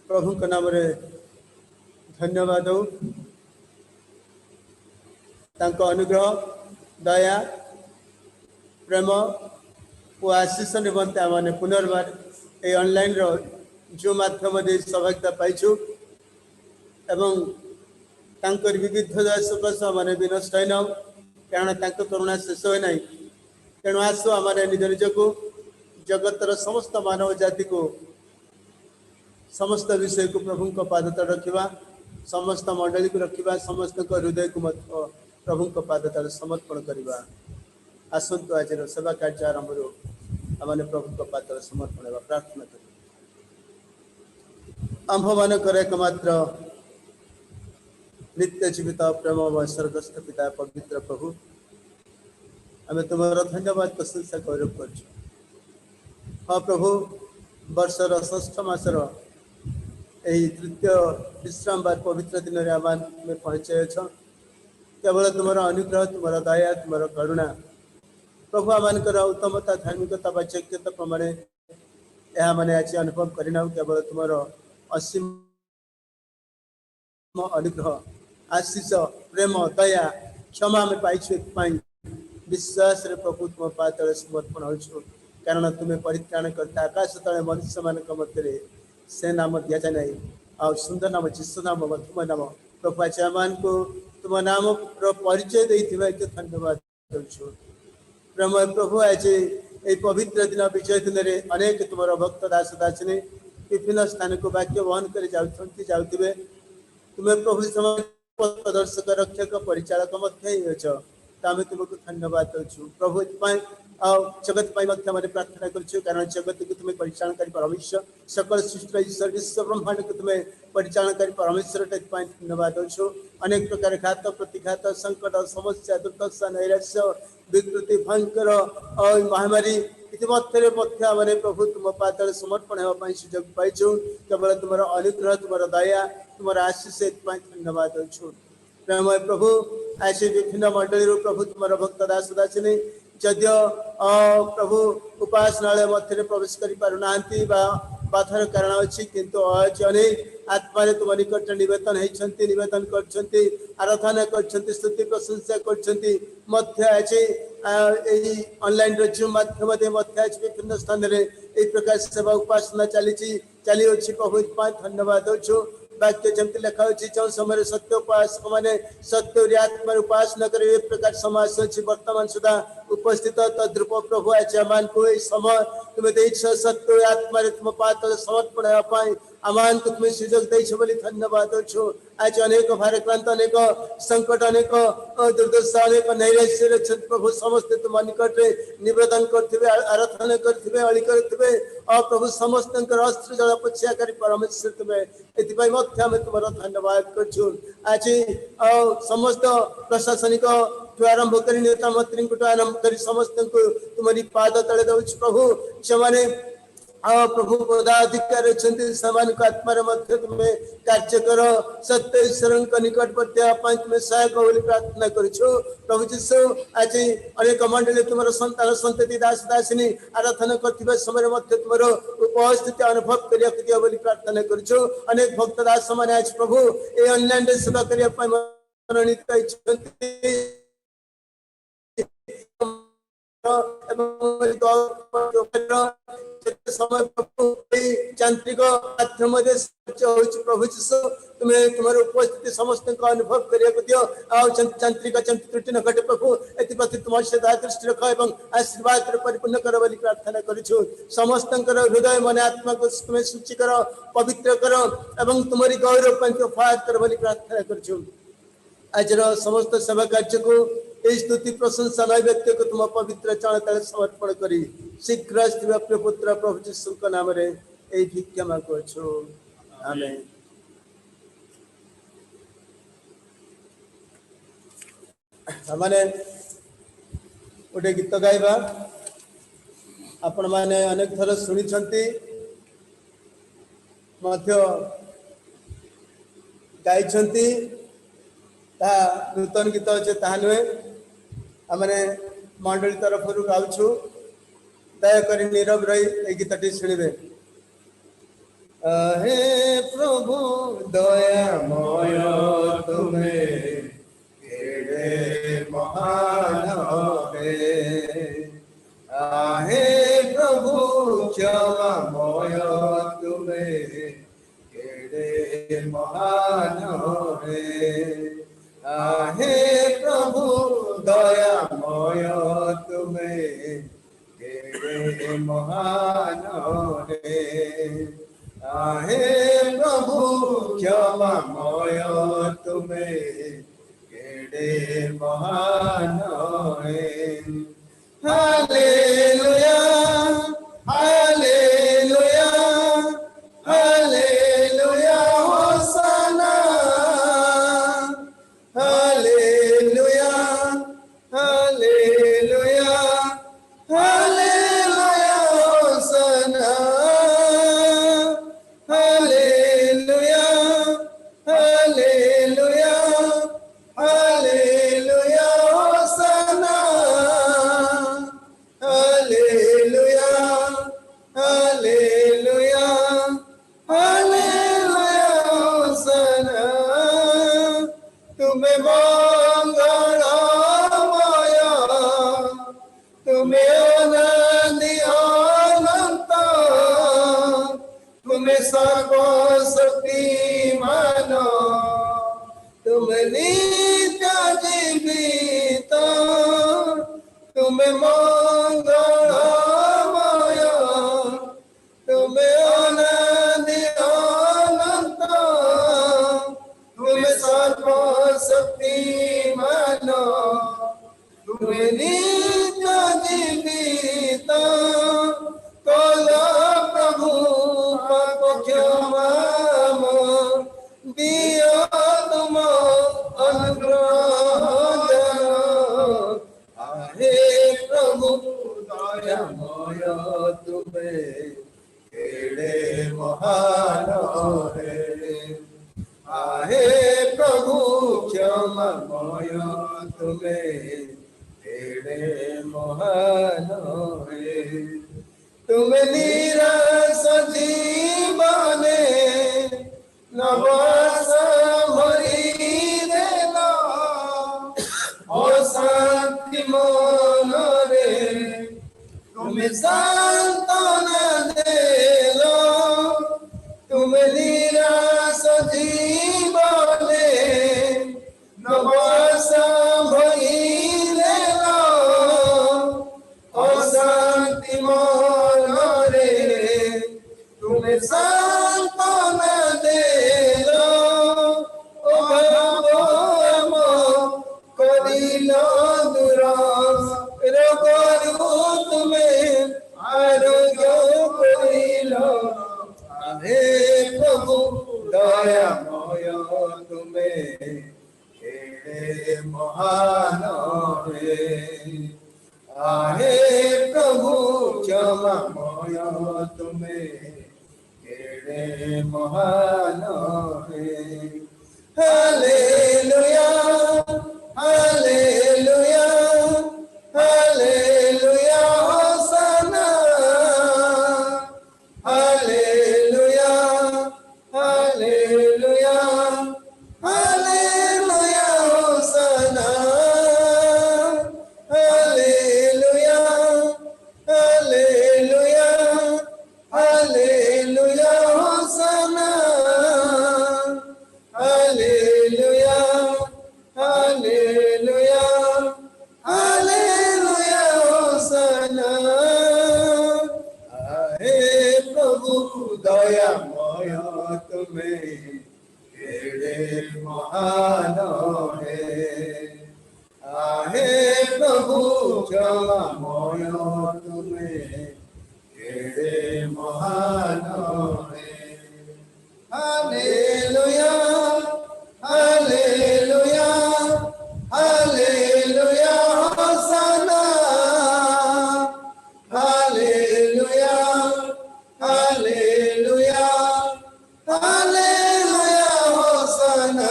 प्रभु के नाम रे धन्यवाद दो तांको अनुग्रह दया प्रेम और आशीष निमंते आम पुनर्बार ये ऑनलाइन रो जो माध्यम दे सौभाग्यता पाइछु एवं तांकर विविधता सकाश आम विनष्ट होना कारण तांको करुणा शेष हो ना तेणु आसो आम निज निज को जगतर समस्त मानव जाति को समस्त विषय को प्रभु को पाद तले रखा समस्त मंडली को रखा समस्त हृदय को प्रभु को पाद तले समर्पण करवा आसतु आज सेवा कार्य आरंभ आम प्रभु को पाद तले समर्पण प्रार्थना कर आंभ मानकर एकमात्र नित्य जीवित प्रेम व स्वर्गस्थ पिता पवित्र प्रभु आम तुम धन्यवाद प्रशंसा गौरव कर हाँ प्रभु वर्षर षष्ठ मासर यही तृतीय विश्राम बार पवित्र दिन में आम पहुँचे केवल तुम अनुग्रह तुम दया तुम करुणा प्रभु आमर उत्तमता धार्मिकता वाच्यता प्रमाण यह मैंने आज अनुभव करना केवल तुम असीम अनुग्रह आशीष प्रेम दया क्षमा आम पाई विश्वास रे प्रभु तुम पाद तले समर्पण हो कारण तुम्हें परित्राण करता आकाश तले मनुष्य मान मध्य से नाम दि जाए ना आ सुंदर नाम जीशु नाम मधुम नाम प्रभु आज आम को तुम नाम परिचय देते धन्यवाद करूँ प्रेम प्रभु आज ये पवित्र दिन विजय दिन में अनेक तुम भक्त दास दासिनी विभिन्न स्थान को वाक्य वहन कर जाऊे तुम्हें प्रभु प्रदर्शक रक्षक परिचालक आम तुमको धन्यवाद दूँ प्रभु जगत प्रार्थना कर कारण जगत को तुम्हें परिचालन कर परमेश्वर सकल सृष्टि ईश्वर विश्व ब्रह्मांड को तुम्हें परिचालन कर परमेश्वर धन्यवाद दूँ अनेक प्रकार घात प्रतिघात संकट समस्या दुर्दशा नैराश्य विकृति भयंकर और महामारी इतिमध्य प्रभु तुम पाद समर्पण होगा सुजोग पाइचु केवल तुम अनुग्रह तुम दया तुम आशीष धन्यवाद दूँ प्रेम प्रभु ऐसे विभिन्न मंडली प्रभु तुम भक्त दास दासिनी जदियो प्रभु उपासनालय मध्य प्रवेश कर पारना बाधार कारण अच्छी किंतु आज अनेक आत्मा तुम निकट नवेदन होती नवेदन कर आराधना कर स्तुति प्रशंसा करनलाइन जूम माध्यम विभिन्न स्थान में यही प्रकार सेवा उपासना चली प्रभु धन्यवाद दूँ वाक्य जमती लिखा जो समय सत्य उपासक मैंने सत्य आत्मा उपासना कर प्रकार समाज अच्छी वर्तमान सुधा उपस्थित तद्रूप प्रभु आज आम को समय तुम्हें सत्य आत्मा तुम पाद समर्पण आमान को तुम्हें सुजोग दे धन्यवाद दूँ आज अनेक भारक्रांत अनेक संकट अनेक दुर्दशा अनेक नैराश्य प्रभु समस्त तुम निकट नवेदन करेंगे आराधना करेंगे अली करेंगे और प्रभु समस्त अस्त्र जल पोछा कर परमेश्वर तुम्हें ये तुम धन्यवाद कर आज समस्त प्रशासनिक आरंभ कर नेता मंत्री आरंभ कर समस्त को तुम्हारी पाद तले दौ प्रभु से प्रभु पदाधिकारी आत्मार मध्य तुम्हें कार्य कर सत्य ईश्वर निकट तुम्हें सहायक बोली प्रार्थना कर प्रभु जीशु आज अनेक मंडली तुम संतान संतति दास दासिनी आराधना कर समय तुम उपस्थिति अनुभव कर प्रार्थना कर अनेक भक्त दास मैंने आज प्रभु ये ऑनलाइन सेवा करने मनोनीत समय यांत्रिक माध्यम प्रभु जीशु तुम्हें तुम उपस्थिति समस्त अनुभव करने दियो यांत्रिक त्रुटि न घटे प्रभु एप्रति तुम से दृष्टि रख आशीर्वाद परिपूर्ण कर प्रार्थना कर समस्त हृदय मन आत्मा को तुम्हें सूची कर पवित्र कर एवं तुम्हारी गौरव उपहार कर प्रार्थना कर आज समस्त सेवा कार्य को स्तुति प्रशंसा नैवेद्य को तुम पवित्र चरण तले समर्पण करी शीघ्र प्रिय पुत्र प्रभु जीशु नाम रे ए भिक्षा मांगुछु आमेन। हमने गोटे गीत गाइबा आपण माने अनेक थर सुनी गाई नूतन गीत अच्छे ता नुहे आमने मंडली तरफ गाँचु दयाक नीरव रही गीतटी शुणे। हे प्रभु दयामय तुमे केड़े महान हे हे प्रभु क्षमामय तुमे केड़े महान हे हे प्रभु दयामय तुमे केड़े महान हे हे प्रभु क्षमामय तुमे केड़े महान हे hallelujah hallelujah hallelujah hosanna hallelujah hallelujah hallelujah hosanna hallelujah hallelujah hallelujah hosanna hallelujah hallelujah hallelujah hosanna तुम्हें मंगलमय तुम्हें अनंत अनंत तुम्हें सर्वशक्तिमान तुम्हें नित्य जीवित तुम्हें मंगलमय तुम्हें अनंत अनंत तुम्हें सर्वशक्तिमान तुम्हें नित्य जीवित कल प्रभु पाप क्षमा दिया तुम अनुग्रह हे प्रभु दयामय तुमे केड़े महान हे हे प्रभु क्षमामय तुमे केड़े महान हे तुमे निराश जीवने नवास भरी देला अशांति मन रे तुमे सांत्वना देला तुमे निराश जीवने नवास भरी देला अशांति मन रे तुमे सांत्वना देला ओ भगवान करिल दूर रोगरू तुमे आरोग्य करिल हे प्रभु दयामय तुमे केड़े महान हे हे प्रभु क्षमामय तुमे केड़े महान हे hallelujah hallelujah hallelujah hosanna hallelujah hallelujah hallelujah hosanna hallelujah hallelujah hallelujah hosanna hallelujah hallelujah hallelujah hosanna हे प्रभु दयामय तुमे केड़े महान हे हे प्रभु क्षमामय तुमे केड़े महान हे hallelujah hallelujah hallelujah hosanna hallelujah hallelujah hallelujah hosanna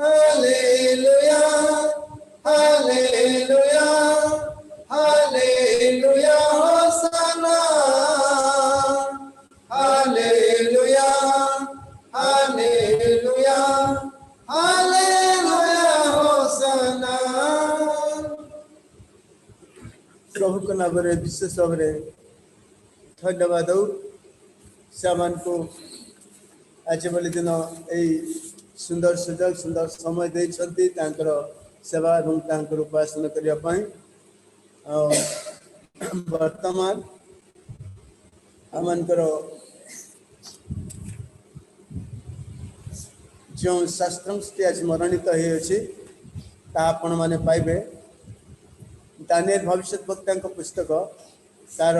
hallelujah hallelujah hallelujah hosanna भाव में विशेष भाव में धन्यवाद दौ से को आज बोली दिन यही सुंदर सुजोग सुंदर समय देते सेवा और उपासना करने वर्तमान आमर जो शास्त्रांश आज मनणित होता आपण मैंने पाइबे दानिएल भविष्य वक्ता पुस्तक तार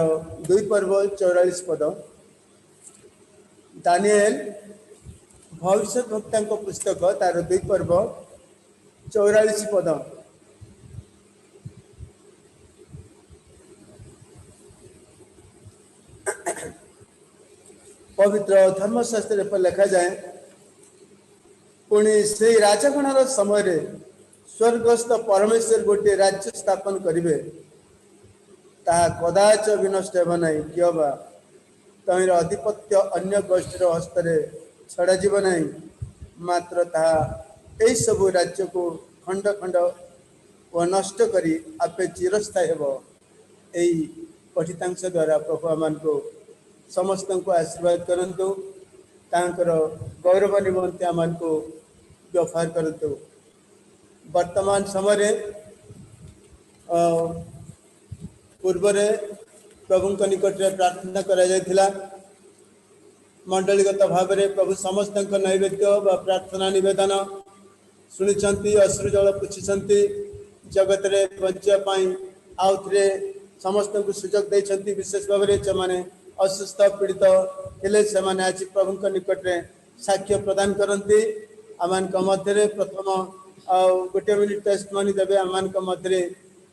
2 पर्व 44 पद दानिएल भविष्य वक्ता पुस्तक तार 2 पर्व 44 पद पवित्र धर्मशास्त्र पर लिखा जाए पुणी से राजगणर समय रे स्वर्गस्थ परमेश्वर गोटे राज्य स्थापन करेंगे ताहा कदाच विनष्ट हेब ना किबा तहिर अधिपत्य अन्य गोष्ठीर हस्तरे छड़ा जीव ना मात्र ताहा यही सब राज्य को खंड खंड व नष्ट करी आपे चिरस्थायी हेब यही पठितांश द्वारा प्रभु आमान को समस्त को आशीर्वाद करंतु तांकर गौरव निमंते आमान को व्यवहार करंतु वर्तमान समय पूर्व प्रभु निकट में प्रार्थना करा जायथिला मंडलीगत भाव में प्रभु समस्त नैवेद्य व प्रार्थना निवेदन शुणी अश्रुजल पुछिंट जगत रे बचापी आउ थे समस्त को सुजोग देते विशेष भाव में जो मैंने असुस्थ पीड़ित हेले से आज प्रभु निकट में साक्ष्य प्रदान करती आम मध्य प्रथम गोटे मिनिट टेस्ट मनी देवे आम मध्य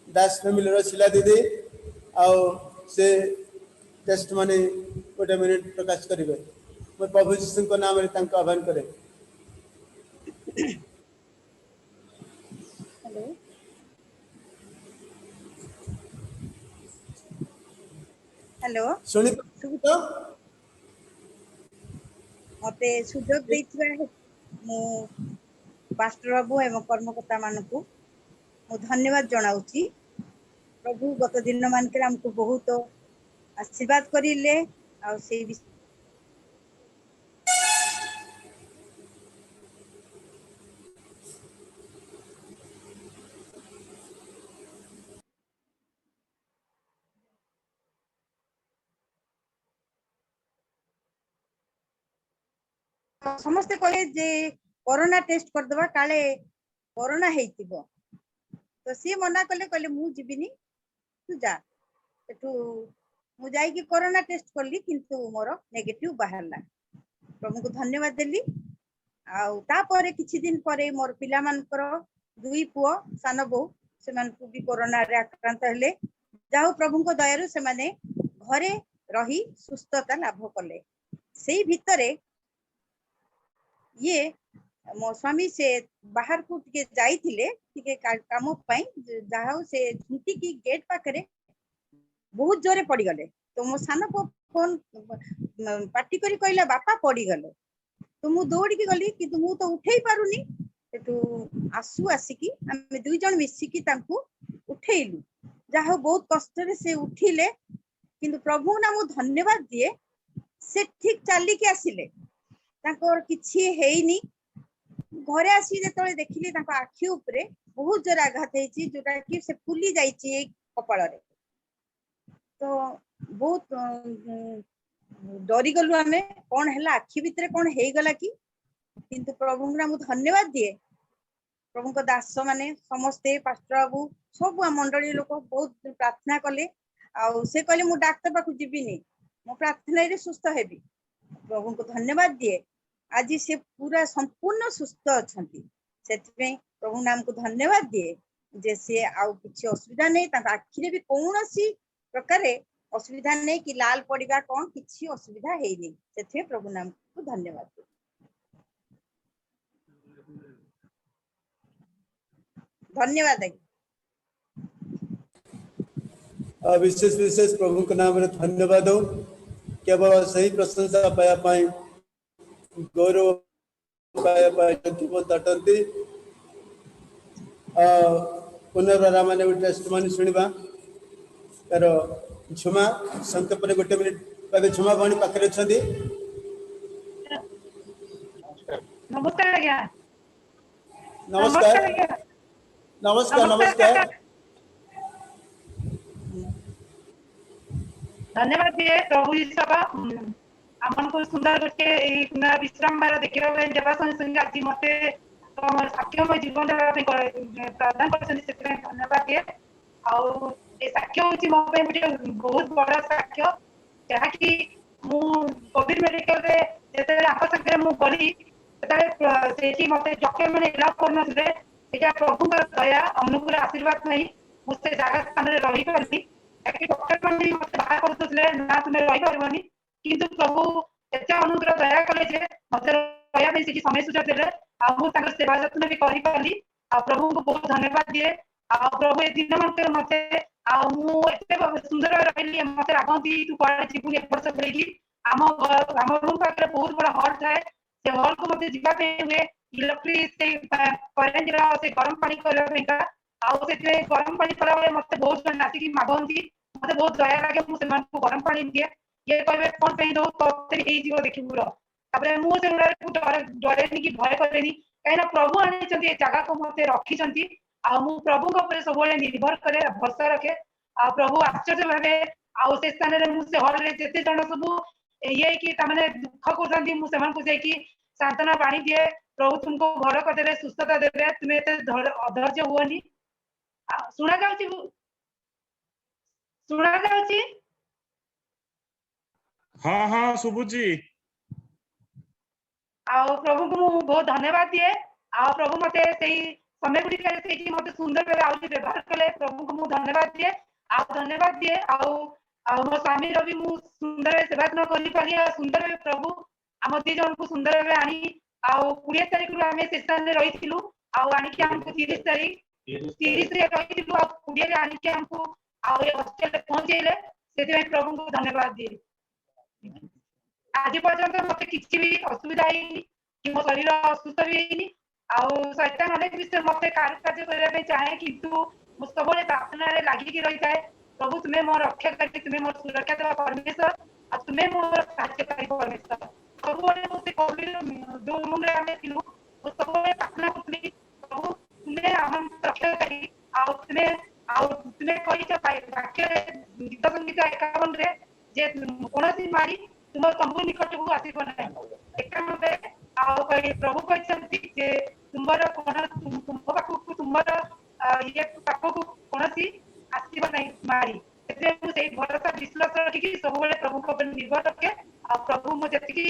दास फैमिली शिला दीदी से टेस्ट मनी गोटे मिनिट प्रकाश करेंगे मैं प्रभु जीशु नाम आह्वान करे। हेलो सुनी तो मते सुजोग देथिबा मु पास्टर बाबू एवं कर्मकर्ता मानकु मु धन्यवाद जनाउची। प्रभु गत दिन मानके हमको बहुत आशीर्वाद करिले आ से समस्ते कहे जे कोरोना टेस्ट कर दबा काले कोरोना हेतिबो तो सी मना कले कले मु जीविनी तू जा एठू मु जाई कि कोरोना टेस्ट करली किंतु मोर नेगेटिव बाहरला प्रभु को धन्यवाद देली आउ ता परे किछि दिन परे मोर पिला मानकर 2 पुओ सान बो से मान को भी कोरोना रे आक्रांत हेले जाऊ प्रभु को दयारु से माने घरे रही सुस्थता लाभ कले सेही भितरे ये मो स्वामी से बाहर को टिके जाइथिले टिके काम पाई जाहाउ से झुंटी की गेट पाखरे बहुत जोरे पड़ी गले तो मो सान को फोन पार्टी करी कहला बापा पड़ी गले तो मु दौड़ी की गली कि मु तो उठेई पारुनी एटू आसु आसिकी हम 2 जन मिसिकी तांकू उठेइलु जाहाउ बहुत कष्ट रे से उठिले किंतु प्रभु ना मु धन्यवाद दिए से ठीक चाली के आसिले तांकर किछि हेइनी घरे आसी जेतले देखिले तांको आखी ऊपरे बहुत जोर आघात हेची जोटा कि से फुली जाईची कपाळ रे तो बहुत डरी गलु आमे कोन हैला आखी भितरे कोन हेई गला कि किंतु प्रभु ना मु धन्यवाद दिए प्रभु को दास माने समस्ते पास्टर बाबू सब मंडली लोक बहुत प्रार्थना कले आ से कहले मु डॉक्टर पाखु जीविनी मो प्रार्थना रे सुस्थ हेबी प्रभु को धन्यवाद दिए आज से पूरा संपूर्ण सुस्थ अछंती सेति प्रभु नाम को धन्यवाद दिए जे से आउ किछि असुविधा नहीं ताका आखि रे भी कोनोसी प्रकार असुविधा नहीं कि लाल पड़िबा कोन किछि असुविधा हेई नहीं सेति प्रभु नाम को धन्यवाद दिए। धन्यवाद विशेष विशेष प्रभु के नाम रे धन्यवाद हो केवल सही प्रशंसा पाया पाई गौरव पाया पाई तटंती पुनर्वारा माने टेस्ट माने सुनिबा तार झुमा संक्षेप गोटे मिनिट कहते झुमा भणी पाखे अच्छा नमस्कार आज्ञा नमस्कार आज्ञा नमस्कार नमस्कार नमस्कार धन्यवाद दिए प्रभु ईश्वर आमन को सुंदर गोटे विश्राम बार देखा देवा संगे आज मत साक्ष्य में जीवन देवा प्रदान कर धन्यवाद दिए आउ साक्ष्य हूँ मो गोटे बहुत बड़ा साक्ष्य जहाँकि मु कोविड मेडिकल रे जेते आप संगे मु गली सेठी मते डॉक्टर मैंने इलाज करनथिले एटा प्रभु का दया अनुकूल आशीर्वाद नहीं मुझसे जगह स्थान रे रही पारली ताकि डॉक्टर मैंने मते बाहर करथले ना तुमे रही परबनी किंतु प्रभु एते अनुग्रह दया कले जे मते दया में सेठी समय सुझाव देले आ मु ताकर सेवा जत्न भी करि पारली आ प्रभु को बहुत धन्यवाद दिए आ प्रभु ए दिन मन मते आ मु एते सुंदर रहली मते लागंती तू कोडे जीवन एक वर्ष करली आम रूम पाखे बहुत बड़ा हॉल थाए से हॉल को मते जीवा पे हुए इलेक्ट्रिक से करेंट रा से गरम पानी करबा पेका आउ से गरम पानी करा बेले मते बहुत जन नासी की मागंती मते बहुत दया लागे मु से को गरम पानी दिए ये कहबे कोन पे दो तो ए जीव देखिबु रो तापरे मु से को डरे नि की भय करेनी काइना प्रभु आनी चंती ए जगह को मते रखी चंती आ मु प्रभु को ऊपर सब निर्भर करे भरोसा रखे आ प्रभु आश्चर्य भाबे आ से स्थान रे मु से हॉल रे जेते जन सब ये कि तमने दुख करथंती मु सेमान को जाई कि सांत्वना पानी दिए प्रभु तुमको घर कर देवे सुस्थता देवे तुम्हें अधैर्य हुओनी सुना जाउची हाँ हाँ शुभुची आ प्रभु को मु बहुत धन्यवाद दिए आ प्रभु मते सेही समय गुडी करे सेही मते सुंदर भाबे आउली व्यवहार कले प्रभु को मु धन्यवाद दिए आ मो स्वामी रवि मु सुंदर सेवा न करि पाली सुंदर प्रभु आम दी जन को सुंदर भाबे आनी आ 20 तारिख रु आमे सेशन रे रहिथिलु आ आनी के हमको 30 रे रहिथिलु आ 20 रे आनी के हमको आ ये हॉस्टल रे पहुंचेले सेति प्रभु को धन्यवाद दिए आज पर्यंत मते किछि भी असुविधा ही कि मो शरीर असुस्थ भी आ शैतान अनेक विषय मते कार्य करबा पे चाहे किंतु मु सबले प्रार्थना रे लागि की रही जाए प्रभु तुम्हें मोर रक्षा करके तुम्हें मोर सुरक्षा देवा परमेश्वर आ तुम्हें मोर साहाय्यकारी परमेश्वर सबले मुझे कोविड जो रूम रे आमे थिलु वो सबले प्रार्थना करथि प्रभु तुम्हें हम रक्षा करी आ तुम्हें कहि छ वाक्य रे गीत संगीत 51 रे जे कोनसी मारी तुम तंबू निकट को आसीबो नै 91 आ कहि प्रभु कहछंती जे तुमर कोन तुम पाखु तुमर ये पाखु कोनसी आसीबो नै मारी एते मु सेही भरोसा विश्वास रखी सब बेले प्रभु को निर्भर रखे आ प्रभु मु जति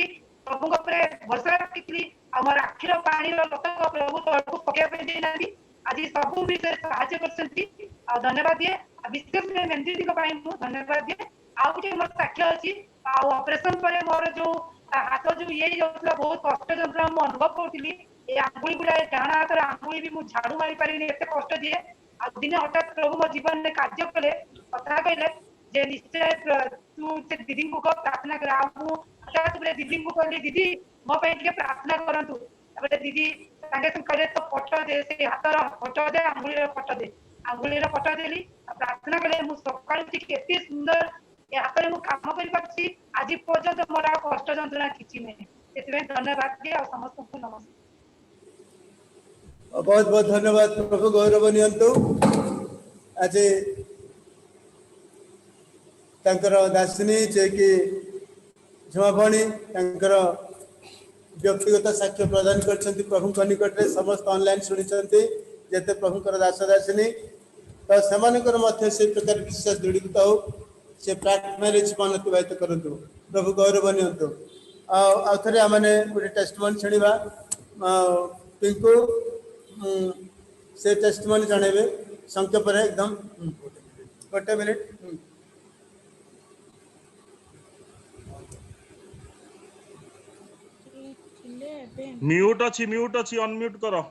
प्रभु को ऊपर भरोसा रखिली हमर आखिर पानी रो लत प्रभु तळको पके पे देनाली आज सब विषय सहायता करछंती आ धन्यवाद दिए आ विशेष में मेंदी दिको पाई मु धन्यवाद दिए आ कि मोर साक्ष्य अछि आ ऑपरेशन परे मोर जो हाथ जो ये जोतला बहुत कष्ट जंत्रणा मु अनुभव करथिली ए आंगुली गुडा डाणा हाथ आंगुली भी मु झाड़ू मारी पारिनी एते कष्ट दिए आ दिन हठात प्रभु मो जीवन में कार्य कले कथा कहले जे निश्चय तू से दीदी को प्रार्थना करा मु हठात बले दीदी को कहली दीदी मो पे के प्रार्थना करंतु तबे दीदी संगे संग करे तो फोटो दे से हाथर फोटो दे आंगुली रो फोटो देली प्रार्थना कले मु सकाळ ठीक एते सुंदर ए हाथरे मु काम करि पाछि आज पर्यंत मोर कष्ट जंत्रणा किछि नै एते धन्यवाद दिए आ समस्त को नमस्कार बहुत बहुत धन्यवाद प्रभु गौरव नियंतु आज तांकर दासिनी जे कि झुमा भणी तांकर व्यक्तिगत साक्ष्य प्रदान करछंती प्रभु को निकट रे समस्त ऑनलाइन सुनिछंती जेते प्रभुकर दास दासिनी तो सेमानकर मध्य से प्रकार विश्वास दृढ़ीकृत हो से प्रार्थना रे जीवन अतिबाहित करंतु प्रभु गौरव नियंतु आ थरे आमने गोटे टेस्टमनी छणीबा पिंकू से टेस्टमनी जणेबे संक्षेप रे एकदम गोटे मिनिट म्यूट अछि अनम्यूट करो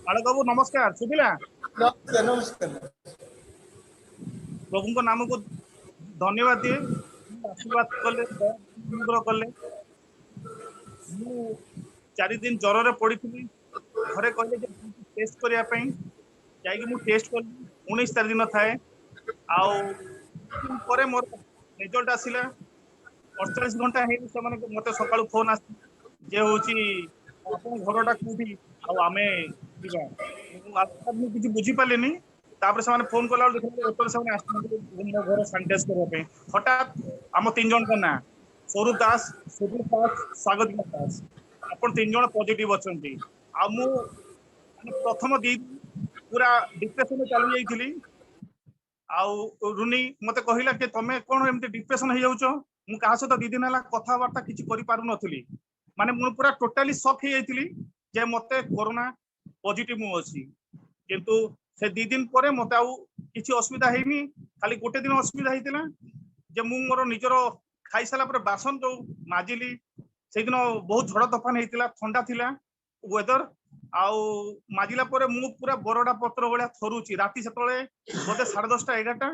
आले बाबू नमस्कार सुबिला नमस्कार प्रभु को नाम को धन्यवाद दिए आशीर्वाद कले अनुग्रह कले 4 दिन ज्वर रे पड़ी थी घरे कहले टेस्ट करिया पई जाई मु टेस्ट कर 19 तारिख दिन थाए आउ परे मोर रिजल्ट आसिला 48 घंटा हे से माने मते सकाळु फोन आस जे होची अपन घरटा कोठी आ आमे दिबा मु किछि बुझी पालेनी तापर से माने फोन कला देखले उत्तर से माने आस्ते मो घर सैनिटाइज करबा पे हठात हम तीन जन को ना स्वरूप दास सुदीप दास स्वागत दास अपन तीन जन पॉजिटिव अछंती आ मु प्रथम दिन पूरा डिप्रेशन में चली जाइथिली आउ रुनी मते कहिला कि तमे कोन एमते डिप्रेशन हे जाउछो मु कहा सहित 2 दिन हला कथा वार्ता किछि करि पारु नथली माने मु पूरा टोटली शॉक हे जाइथिली जे मते कोरोना पॉजिटिव मु अछि किंतु से 2 दिन परे मते आउ किछि असुविधा हेनी खाली गोटे दिन असुविधा हेतिला जे मु मोर निजरो खाइ साला पर बासन जो माजिली से दिन बहुत झड़ तूफान हेतिला ठंडा थिला वेदर आउ माजिला परे मु पूरा बरडा पत्र बळिया थरुची राती सेतळे बोते 10:30 11टा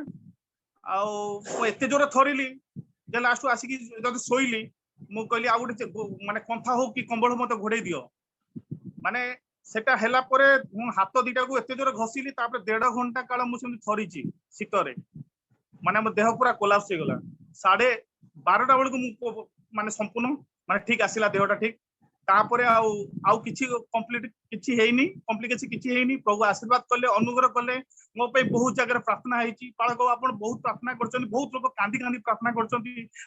आउ एते जोरे थरिली जे लास्ट आसी जब सोइली मु कहली आ गुटे माने कंथा हो कि कंबळ मते घोड़े दियो माने सेटा हेला परे हाथ दिटा को एते जोरे घसिली तापर 1.5 घंटा काल मु सेम थरिची शीतरे माने मो देह पूरा कोलाप्स हो गला 12:30 बेल को मु माने संपूर्ण माने ठीक आसिला देहटा ठीक तापरे आउ किछि कंप्लीट किछि हेइनी कॉम्प्लिकेशन किछि हेइनी प्रभु आशीर्वाद करले अनुग्रह करले मो पे बहुत जगह प्रार्थना हेची पाळक आपण बहुत प्रार्थना करछन बहुत लोग कांदी कांदी प्रार्थना करछन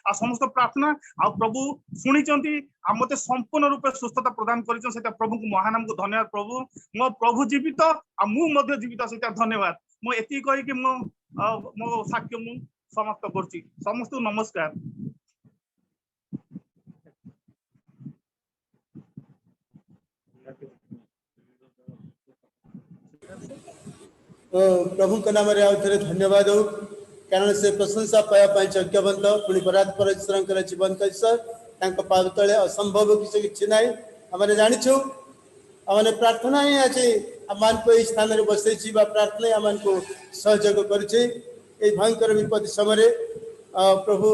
आ समस्त प्रार्थना आ प्रभु सुनिचंती आ मते संपूर्ण रूपे सुस्थता प्रदान करिछन सेटा प्रभु को महानाम को धन्यवाद प्रभु मो प्रभु जीवित आ मु मध्ये जीवित सेटा धन्यवाद मो एति कहि कि मो साक्ष्य मु समाप्त करछि समस्त नमस्कार प्रभु के नाम रे आउथरे धन्यवाद हो कारण से प्रशंसा पाया पाई यज्ञवंत पुणी परात्पर ईश्वर जीवन ईश्वर तांको पाद तले असंभव किसी ना आम जाचु आम प्रार्थना ही आज आम को यही स्थान में बसई प्रार्थना आम को सहयोग करे भयंकर विपद समय प्रभु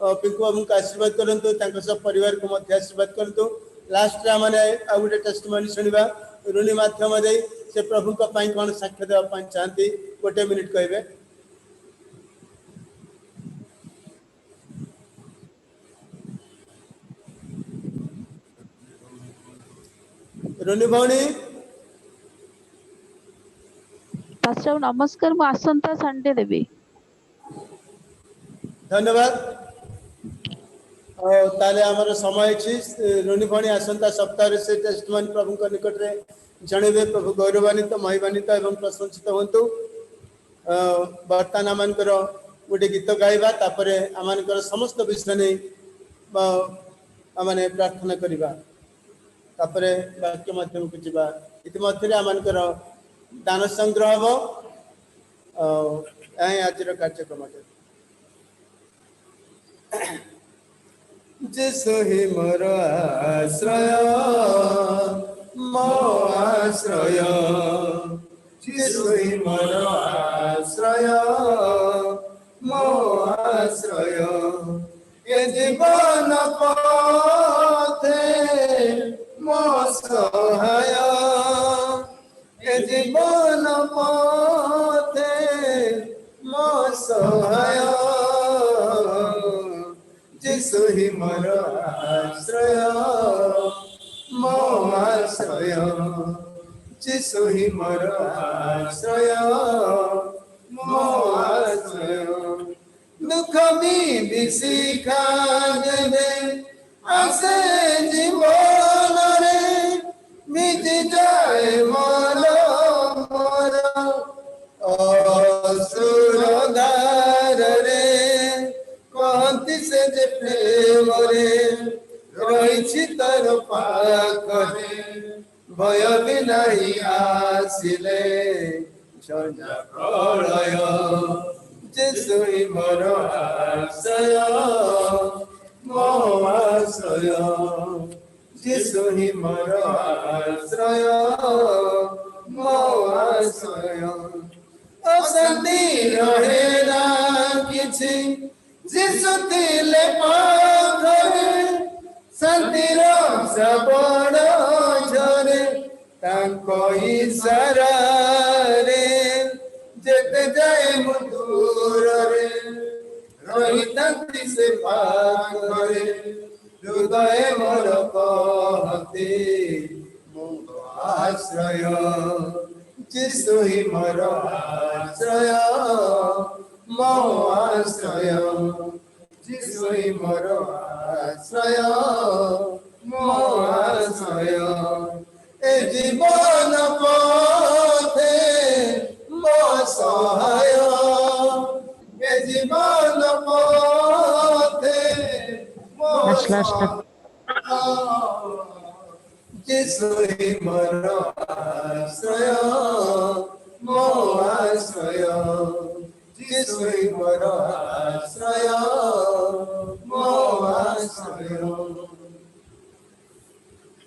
पिंकु बाबू को आशीर्वाद करूँ सब परिवार को आशीर्वाद करूँ लास्ट आम आ गए टेस्टमनी शुणा ऋणी मध्यम दे से प्रभु कौन साक्ष्य देवाई चाहती 1 मिनिट कहे ऋणी भौणी पास्टर नमस्कार मु आसंता संडे देबी धन्यवाद ताले हमर समय छी ऋणी भौणी आसंता सप्ताह से टेस्टमनी प्रभु को निकट रे जनइबे प्रभु गौरवान्वित महिमान्वित एवं प्रशंसित हूँ बर्तमान आम गोटे गीत गाइबा तापर आम समस्त विषय नहीं आम प्रार्थना करवा तापर वाक्य माध्यम को जीवा इतिमध्य आम दान संग्रह हम आज कार्यक्रम जेसु ही मोर आश्रय मो आश्रय जेसु ही मोर आश्रय मो आश्रय ये जीवन पथे मो सहाय ये जीवन पथे मो सहाय जेसु ही मोर आश्रय मो आश्रय जेसु ही मोर आश्रय मो आश्रय दुख विशिखा देवे आसे जीवन रे मिट जाए मन मोर असुर धार रे कहती से जे प्रेम रे रही तर पाखरे भय भी नहीं आसिले झंझा प्रलय जेसु ही मोर आश्रय मो आश्रय जेसु ही मोर आश्रय मो आश्रय अशांति रहे ना किछि जेसु दिले पाखरे शांतिर सबड़ झरे तांको कही सारा रे जेते जाए दूर रे रही से पाखरे हृदय मोर कहते मो आश्रय जीशु ही मोर आश्रय मो आश्रय जीशु ही मोर आश्रय मो आश्रय ए जीवन पथे मो सहाय ए जीवन पथे मो जीशु ही मोर आश्रय मो आश्रय जीशु ही मोर आश्रय मो आश्रय।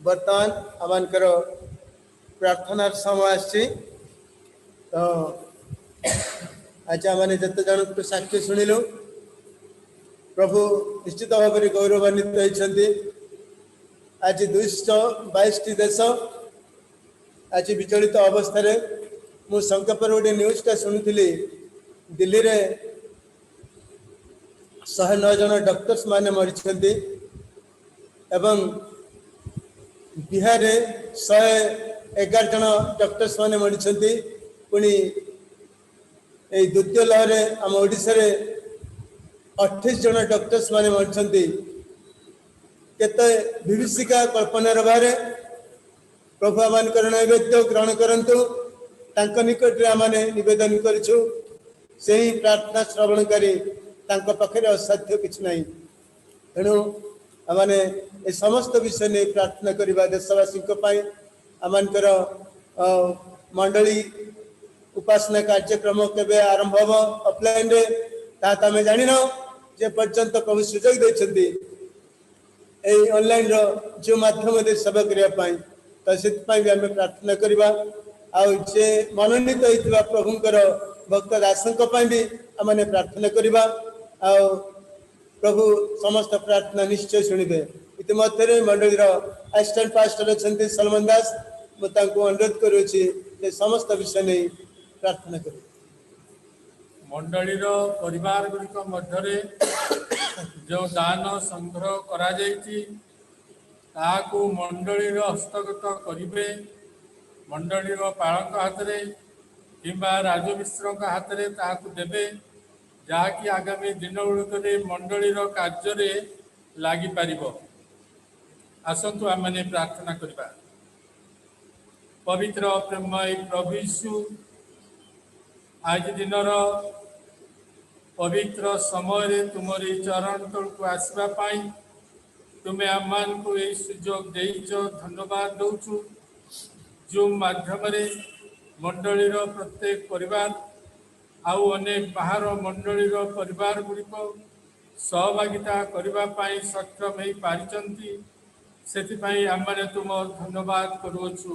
बर्तमान आमनकर प्रार्थनार समय आसी तो आज आम जिते जन साक्ष्य शुणिलु प्रभु निश्चित भाव में गौरवान्वित होती। आज 222 देश आज विचलित अवस्था मु संकपर गोटे न्यूज़टा शुणुली दिल्ली रे 109 जन डॉक्टर्स माने मरी एवं बिहार 111 जन डॉक्टर्स माने मरी पुणी द्वितीय लहर आम ओडिशा रे 28 जन डॉक्टर्स माने मरी केते विभीषिका कल्पनार बाहर प्रभु आमनकर नैवेद्य ग्रहण करंतु तांक निकट आमने निवेदन करिछु से ही प्रार्थना श्रवण करी तांक पाखरे असाध्य किछ नहीं तेणु आमने ए समस्त विषय ने प्रार्थना करबा देशवासी आमनकर मंडली उपासना कार्यक्रम केबे आरंभ हो ऑफलाइन रे ता में जानि न जे पर्यंत प्रभु सुजोग देछंती ए ऑनलाइन रो जो माध्यम दे सेवा करिया पाई तो से भी आम प्रार्थना करबा आ जे मनोनीत होइतबा प्रभुंकर भक्त दासंक भी आमने प्रार्थना करबा आ प्रभु समस्त प्रार्थना निश्चय शुणिबे। इतिमध्य मंडलीर असिस्टेंट पास्टर अच्छा सलमान दास मुझे अनुरोध करुच्ची समस्त विषय नहीं प्रार्थना कर मंडलीर परिवार गुड़िक मध्य जो दान संग्रह करा ताकू मंडलीर हस्तगत करिवे मंडलीर पालक हाथ में किंबा राजमिश्र हाथ में ताकू देवे जहाँकि आगामी दिन गुड़िक मंडलीर कार्य लगी पार। आसतु आम मैंने प्रार्थना करबा। पवित्र प्रेमय प्रभु यीशु आज दिनर पवित्र समय तुमरी चरण तल को आसवा पाई तुम्हें आम को यही सुजोग देइछ धन्यवाद दौचु। जूम माध्यम मंडलीर प्रत्येक परिवार आउ अनेक बाहर मंडलीर परिवार गुड़िक सहभागिता करने सक्षम हो पारिचंती से आम तुम धन्यवाद करुछु।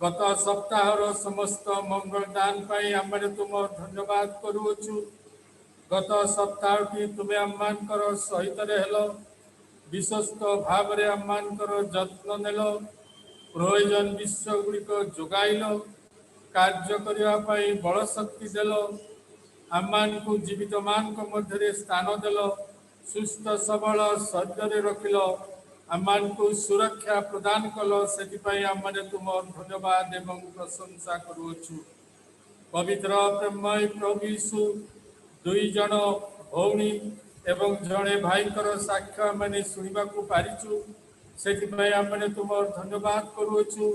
गत सप्ताहर समस्त मंगल दान पाई आम तुम धन्यवाद करुछु। गत सप्ताह की तुम्हें आमर सहित हेल विश्वस्त भाव आमर जत्न नेल प्रयोजन विश्व गुड़िक जोगाइल कार्य करने बल शक्ति देल आम को जीवित मान मध्य स्थान देल सुस्थ सबल शरीर रखिल आम को सुरक्षा प्रदान कल से आम तुम धन्यवाद एवं प्रशंसा करुछु। पवित्र प्रेमय प्रभु यीशु दुई जन भौणी एवं जड़े भाई साक्ष्य आम शुणा पारिचु से आम तुम धन्यवाद करुछु।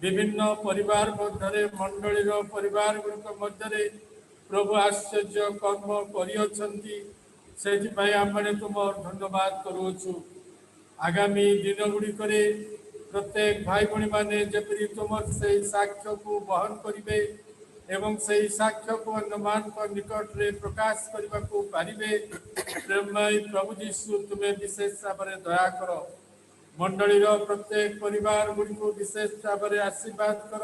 विभिन्न परिवार मध्य मंडलीर परिवार गुड़िक मध्य प्रभु आश्चर्य कर्म करियछंती से आम तुम धन्यवाद करुछु। आगामी दिन गुड़िक प्रत्येक भाई भाई माने जपरी तुम से साक्ष्य को बहन करेंगे एवं से साक्ष्य को अन्य मान निकट रे प्रकाश करने को पारिबे। प्रेमय प्रभु यीशु तुम्हें विशेष भाव में दया कर मंडलीर प्रत्येक परिवार गुड़िक विशेष भाव में आशीर्वाद कर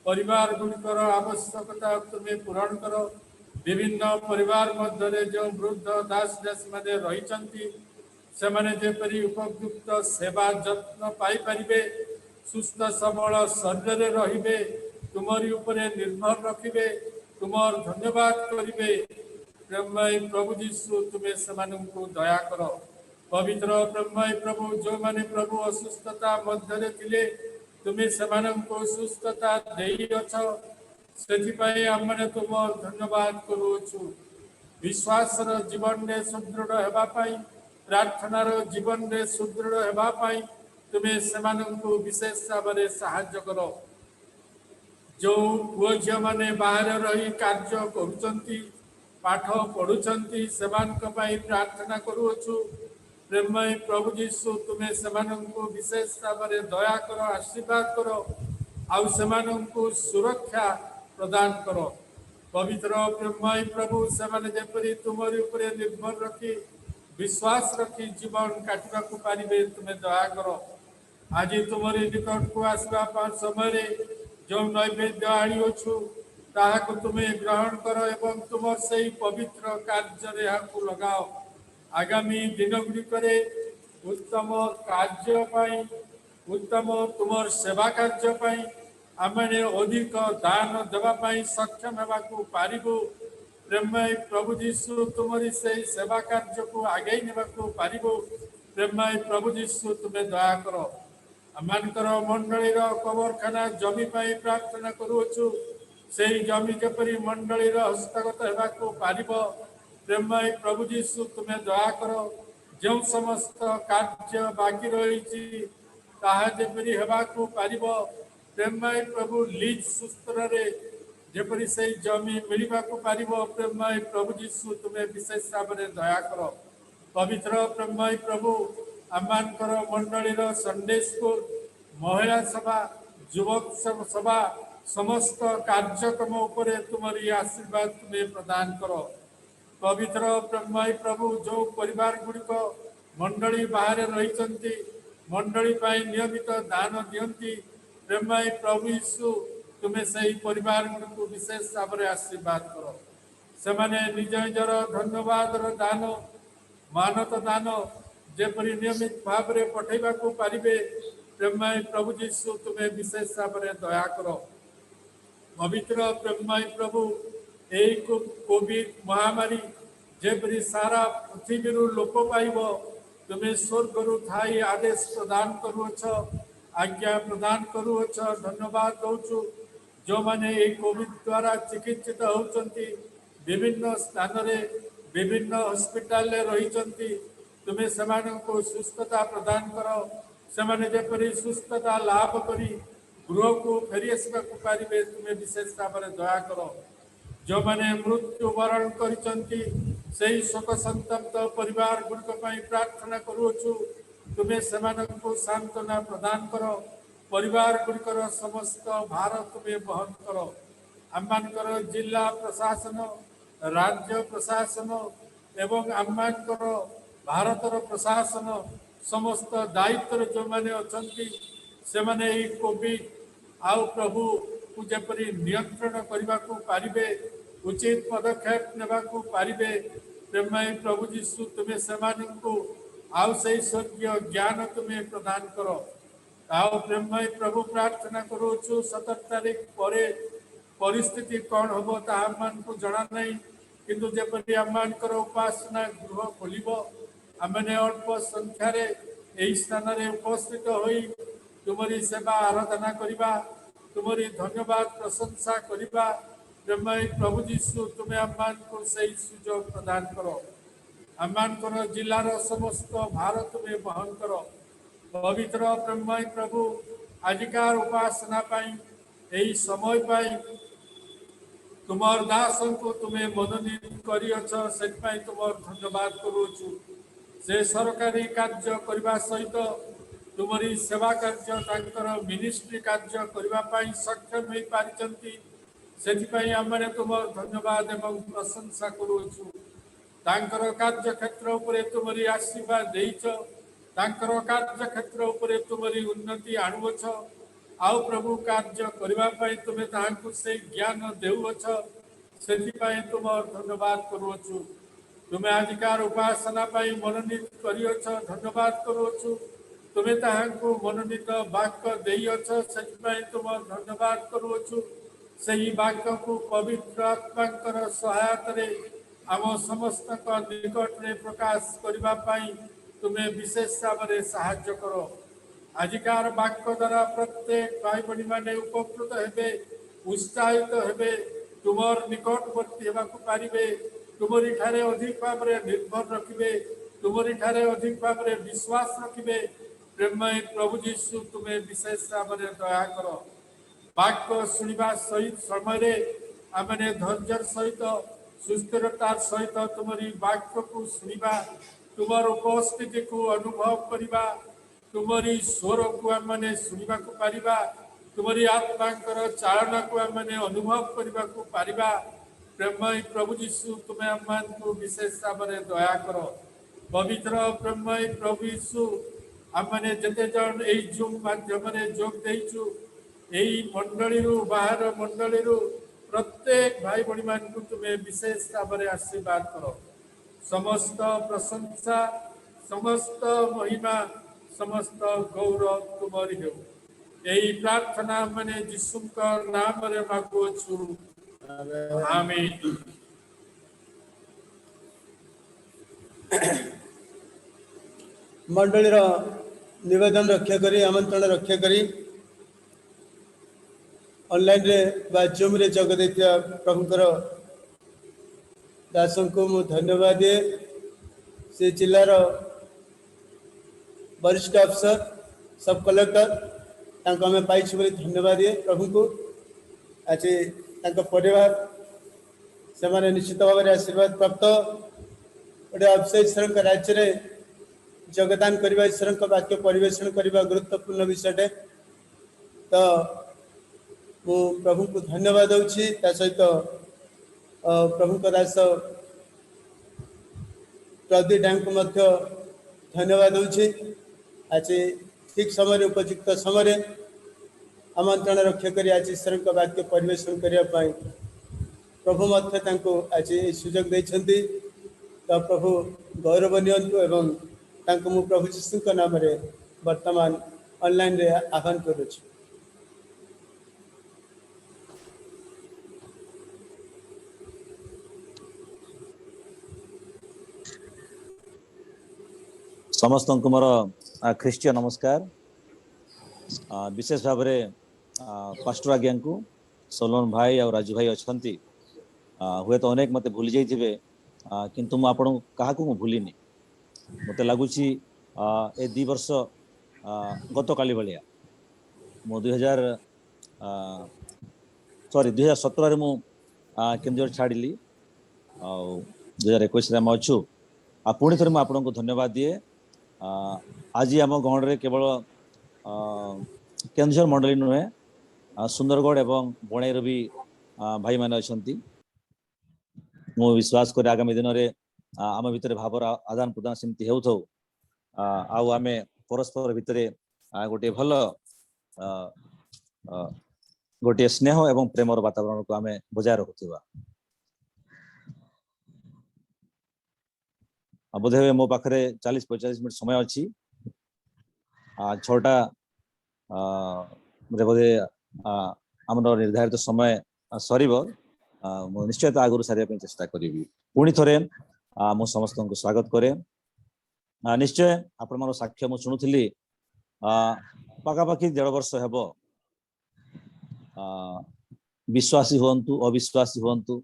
परिवार गुड़िकर आवश्यकता तुम्हें पूरण कर। विभिन्न परिवार मध्य जो वृद्ध दास दासी मैंने रही से उपयुक्त सेवा जत्न पाई पारिबे सुस्थ सबल शरीर रहिबे तुमरी उपरे निर्भर रखिबे तुमर धन्यवाद करिबे प्रेममय प्रभु जीशु तुम्हें सेमानंकु दया कर पवित्र प्रेममय प्रभु जो माने प्रभु असुस्थता मध्य थिले तुम्हें सेमानंकु सुस्थता देई अछ सेथिपाई आमने तुमर धन्यवाद करूछु विश्वास जीवन में सुदृढ़ हेबा पाई प्रार्थनार जीवन में सुदृढ़ हेबा पाई तुम्हें सेमानंकु विशेष भाव में साहाय्य कर जो पुओ झील मैंने बाहर रही कार्य करुचंती पाठ पढ़ुचंती सेमानक पाई प्रार्थना करूछु प्रेममय प्रभु जीशु तुम्हें सेमानंकु विशेष भाव में दया कर आशीर्वाद कर आउ सेमानंकु सुरक्षा प्रदान कर पवित्र प्रेममय प्रभु सेमाने जेपरि तुमरी उपरे निर्भर रखी विश्वास रखी जीवन काटवा को पारिबे तुम्हें दया कर आज तुमरी निकट को आसवा समय जो नैवेद्य आनिछु ताहाको तुम्हें ग्रहण कर एवं तुमर सही पवित्र कार्य लगाओ आगामी दिन गुड़िकरे उत्तम कार्य पाई उत्तम तुमर सेवा कार्य पाई आमने अधिक दान देवाई सक्षम होगा पारिबु प्रेममय प्रभु जीशु तुमरी से सेवा कार्य को आगे नेबाकू पारिबु प्रेममय प्रभु जीशु तुम्हें दया कर आमर मंडलीर कबरखाना जमी पाई प्रार्थना करूछु से जमी जपरी मंडलीर हस्तगत होगा पारिब प्रेममय प्रभु जीशु तुम्हें दया कर जो समस्त कार्य बाकी रही ताहा जेपरी हेबाकू पारिब प्रेममय प्रभु लीज सूत्र रे जेपरी से जमी मिलवा को पारिब प्रेममय प्रभु जीशु तुम्हें विशेष भाव में दया कर पवित्र प्रेममय प्रभु आमर मंडलीर संडे स्कूल महिला सभा युवक सभा समस्त कार्यक्रम उपरे तुम्हारी आशीर्वाद तुम्हें प्रदान कर पवित्र प्रेममय प्रभु जो परिवार गुड़िक मंडली बाहर रही मंडली नियमित दान दियंती प्रेममय प्रभु यीशु तुम्हें सही परिवार गुड़िक विशेष भाव में आशीर्वाद कर सेमाने निज निजर धन्यवाद दान मानत दान जेपरी नियमित भाव में पठेबा को पारिबे प्रेममय प्रभु जीशु तुम्हें विशेष भाव में दया कर पवित्र प्रेममय प्रभु एक कोविड महामारी जेपरी सारा पृथ्वी लोप पाइब तुम्हें स्वर्ग थाई आदेश प्रदान करुअछ आज्ञा प्रदान करुअछ धन्यवाद दौचु जो माने कोविड द्वारा चिकित्सित होती विभिन्न स्थान रे विभिन्न हॉस्पिटल रही तुम्हें सेमानंको सुस्थता प्रदान कर सेमाने जेपरी सुस्थता लाभ करी गृह को फेरी आसवा पारिबे तुम्हें विशेष भाव में दया कर जो माने मृत्यु वरण करिसंती सेही शोक संतप्त परिवार गुड़िक प्रार्थना करूछु तुम्हें सेमानंको सांत्वना प्रदान कर परिवार गुड़िकर समस्त भार तुम्हें वहन कर आमर जिला प्रशासन राज्य प्रशासन एवं आमर भारतर प्रशासन समस्त दायित्व जो मैंने अच्छा से माने कोविड आउ प्रभु को जपरी नियंत्रण करने को पारिबे उचित पदक्षेप नेबा को पारिबे प्रेममय प्रभु जीशु तुम्हें सेमानंको आउ से स्वर्गीय ज्ञान तुम्हें प्रदान कर आओ प्रेममय प्रभु प्रार्थना करूछु 17 तारीख पर परिस्थिति कौन हम तामान को जना नहीं किंतु जेपरी आमर उपासना गृह खोलिब आमने अल्प संख्यार यही स्थान रे उपस्थित होई तुमरी सेवा आराधना करिबा तुमरी धन्यवाद प्रशंसा करिबा प्रेममय प्रभु जीशु तुम्हें आमन को सही सुजोग प्रदान करो आमन जिलार समस्त भारत में वहन करो पवित्र प्रेममय प्रभु आजिकार उपासना पाई यही समय पाई तुमर दास को तुम्हें मनोनीत करियछ सेपाई तुमर धन्यवाद करूछु से सरकारी कार्य करने सहित तुमरी सेवा कार्य तांकर मिनिस्ट्री कार्य करने सक्षम हो पारिचंती सेथिपाई आमने तुमर धन्यवाद एवं प्रशंसा करूछु तांकर कार्य क्षेत्र उपरे तुमरी आशीर्वाद देइछ तांकर कार्य क्षेत्र उपरे तुमरी उन्नति आणुछ आउ प्रभु कार्य करने तुम्हें तांको से ज्ञान देउछ सेथिपाई तुमर धन्यवाद करूछु तुम्हें आजिकार उपासना पाई मनोनीत करियछ धन्यवाद करूछु तुमे ताहांकु मनोनीत वाक्य देइअछ सेतिपाई तुम धन्यवाद करूछु। सही वाक्य को पवित्र आत्मांकर सहायतारे आम समस्त निकट में प्रकाश करबा पाई तुमे विशेष भाव में साहाय्य कर। आजिकार वाक्य द्वारा प्रत्येक भाई बड़ी माने उपकृत हेबे, उत्साहित हेबे, तुमर निकटवर्ती हेबाकु पारिबे, तुमरी ठारे अधिक भाव में निर्भर रखिबे, तुमरी ठारे अधिक भाव में विश्वास रखिबे। प्रेममय प्रभु जीशु तुम्हें विशेष भाव में दया कर। वाक्य शुणा सहित समय आमने धैर्य सहित सुस्थिरतार सहित तुमरी वाक्य को शुणा, तुमर उपस्थिति को अनुभव करवा, तुमरी स्वर को आमने शुणा को पारिबा, तुमरी आत्मांकर चालना को आमने अनुभव करने को पारिबा। प्रेममय प्रभु जीशु तुम्हें आम को विशेष भाव में दया कर। पवित्र प्रेममय प्रभु यीशु आमने जते जन एई जूम माध्यम जोग देइछु, एई मंडली बाहर मंडली प्रत्येक भाई बड़ी मान को तुम्हें विशेष भाव में आशीर्वाद कर। समस्त प्रशंसा, समस्त महिमा, समस्त गौरव तुम्हारी हो। यही प्रार्थना मैंने यीशु का नाम रे मांगुछु, आमीन। मंडली निवेदन रक्षा करी, आमंत्रण रक्षा करी ऑनलाइन रे बा जूम रे जग देथिया प्रभुकर दासन को मु धन्यवाद दिए। से जिलार वरिष्ठ अफसर सब कलेक्टर तांको हमें पाइछु बोली धन्यवाद दिए प्रभु को। आज तांको परिवार से माने निश्चित भाव में आशीर्वाद प्राप्त गोटे अफसर ईश्वर का राज्य रे योगदान करबा, ईश्वर का वाक्य परिवेषण करबा गुरुत्वपूर्ण विषय। तो मु प्रभु को धन्यवाद दूची। सहित प्रभु का दास प्रदीप डैम को मध्य धन्यवाद दूची। आज ठीक समय उपयुक्त समय आमंत्रण रक्षा करी आज ईश्वर का वाक्य परिवेषण करने प्रभु मध्य तांको आज सुजोग देइछन्ति। तो प्रभु गौरव नियंतु एवं तांको मु प्रभु यीशु का नाम रे वर्तमान ऑनलाइन रे आह्वान करूछु। समस्त को मोर ख्रीष्टीय नमस्कार। विशेष भाव में पास्टर आज्ञा को सोलोन भाई और राजू भाई अच्छा हुए तो अनेक मत भूली जाइए, किंतु मुझे आपन क्या भूलिनी। मत लगुच ए 2 वर्ष गत काली भाया मु 2017 मु केन्द्र छाड़ी आ 2021 आम अच्छु। पुणी थे मुझे आपको धन्यवाद दिए। आज आम गण केवल केन्दुझर मंडली नुहे, सुंदरगढ़ एवं बणईर भी भाई मैंने अच्छा। मु विश्वास कर आगामी दिन में आम भितर भावर आदान प्रदान सेमती हो आम परस्पर भितर गोटे भल गोटे स्नेह एवं प्रेमर वातावरण को आम बजाय रखुवा। बोधे हुए मो पाखे 40-45 मिनट समय अच्छी। 6टा बोधे आम निर्धारित समय सर निश्चय आगुरी सारे चेष्टा करी। पुणी थे मु समस्त को स्वागत करे। निश्चय आपण मोर साक्ष्य मु शुणुली पाखापाखि 1.5 वर्ष हेब। विश्वासी हुंतु अविश्वासी हुंतु,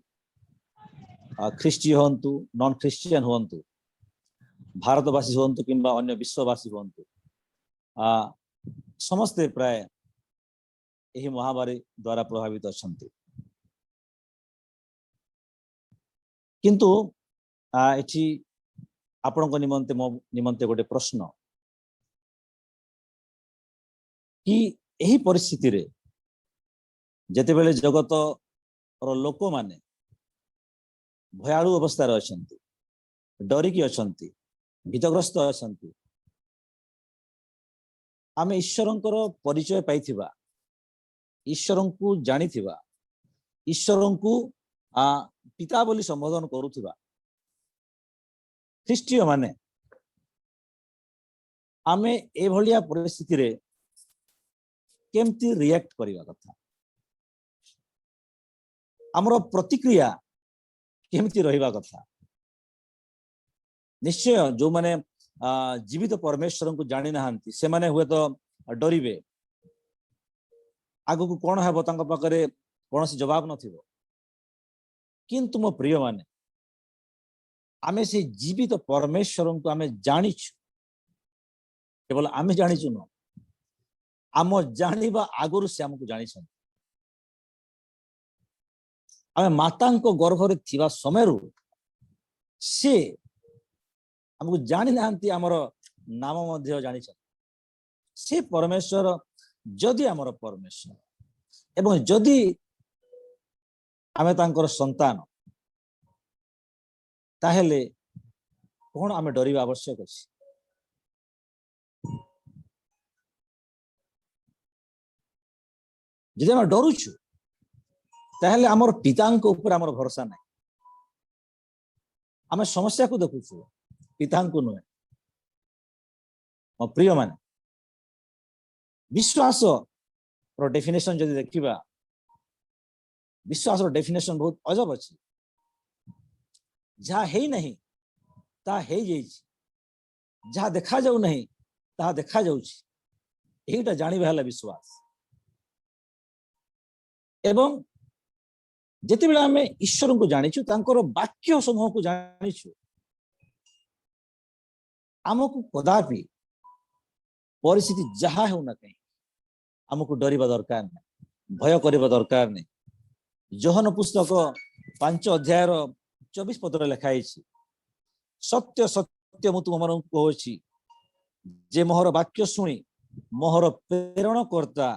ख्रीष्टी हुंतु नॉन ख्रीस्टियन हुंतु, भारतवासी हुंतु किंबा अन्य विश्ववासी हुंतु, समस्ते प्राय यही महामारी द्वारा प्रभावित अछंती। किंतु एठी आपनको निमंते मो निमंते गोटे प्रश्न कि यही परिस्थिति रे जते बेले जगत और लोक माने भयालु अवस्था रे अछंती, डरिकी अछंती, भीतग्रस्त अछंती, आमे ईश्वरंकर परिचय पाइथिबा, ईश्वरंकु जानिथिबा, ईश्वरंकु पिता बोली संबोधन करुथिबा ख्रीष्टीय माने आमे ए भलिया परिस्थिति रे केमती रिएक्ट करिवा कथा हमरो प्रतिक्रिया केमती रहिबा कथा निश्चय जो माने जीवित परमेश्वर को जानी नाहंती से माने हुए तो डरिबे आगु को कोन हेबो तांको पाखरे कोनोसी जवाब नथिबो किंतु मो प्रिय माने आमे से जीवित परमेश्वर को आमे जानिछु केवल आमे जानिछु न आम जानिबा आगुरु से हमको जानिछन आमे मातांको गर्भरे थिबा समयरु से हमको जानि नाहंती हमर नाम मध्य जानिछन से परमेश्वर जदि हमर परमेश्वर एवं जदि आमे तांकर संतान ताहेले कोन आमे डरिबा आवश्यक अछि जदि आमे डरुछु ताहेले हमर पितांको ऊपर हमर भरोसा नै आमे समस्या को देखुछु पितांको नुहे मो प्रिय माने विश्वास रो डेफिनेशन जदि देखिबा विश्वास रो डेफिनेशन बहुत अजब अछि जहाँ है नहीं ता है जाइछि जहाँ देखा जाऊ नहीं ता देखा जाउछि एटा जानिबा हला विश्वास एवं जेते बेला हमें ईश्वर को जानिछु तांकर वाक्य समूह को जानिछु हमको कदापि परिस्थिति जहाँ हो ना कहीं हमको डरिबा दरकार नहीं भय करिबा दरकार नहीं योहन पुस्तक 5 अध्याय 24 पद लिखाई सत्य सत्य मु तुम मन कहूँ जे मोहर वाक्य शुणी मोहर प्रेरणकर्ता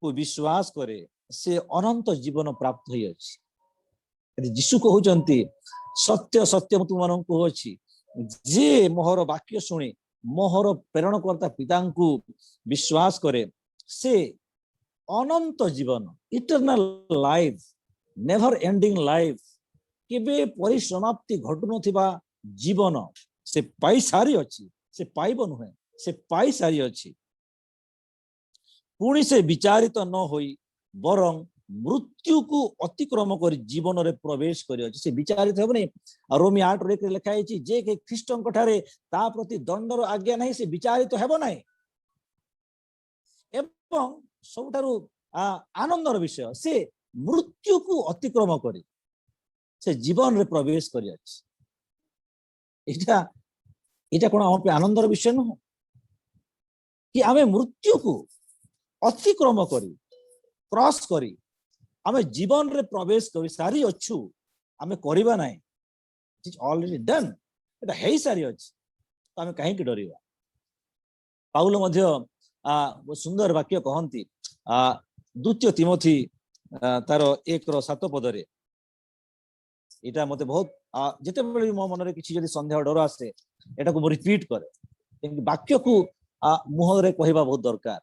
को विश्वास करे से अनंत जीवन प्राप्त होई अछि यीशु कहउचंती सत्य सत्य मु तुम मन कहूँ जे मोहर वाक्य शुणी मोहर प्रेरणकर्ता पिता को विश्वास करे से अनंत जीवन eternal life never ending life केबे परिसमाप्ति घटु नथिबा जीवन से पाई सारी अछि से पाइब नुहे से पाई सारी अछि पुणी से विचारित न होई बरं मृत्यु को अतिक्रम कर जीवन रे प्रवेश करि अछि से विचारित हेबनी रोमी 8 रे लिखा अछि जे के ख्रीष्टन कठारे ता प्रति दंडर आज्ञा नहीं से विचारित हेबो नहीं एवं सबठारु आनंदर विषय से मृत्यु को अतिक्रम करी से जीवन रे प्रवेश करि अछि इटा इटा कोन हम पे आनंदर विषय न कि आमे मृत्यु को अतिक्रम करी क्रॉस करी आमे जीवन रे प्रवेश करी सारी अछु आमे करिबा नाही इट इज ऑलरेडी डन एटा हेई सारी अछि तो आमे काहे कि डरिबा पाउल मध्य सुंदर वाक्य कहंती द्वितीय तिमोथी तार 1:7 पदरे एटा मते बहुत जेते बेले मो मन रे किछि जदी संदेह डर आसे एटा को रिपीट करे क्योंकि वाक्य को मुह रे कहबा बहुत दरकार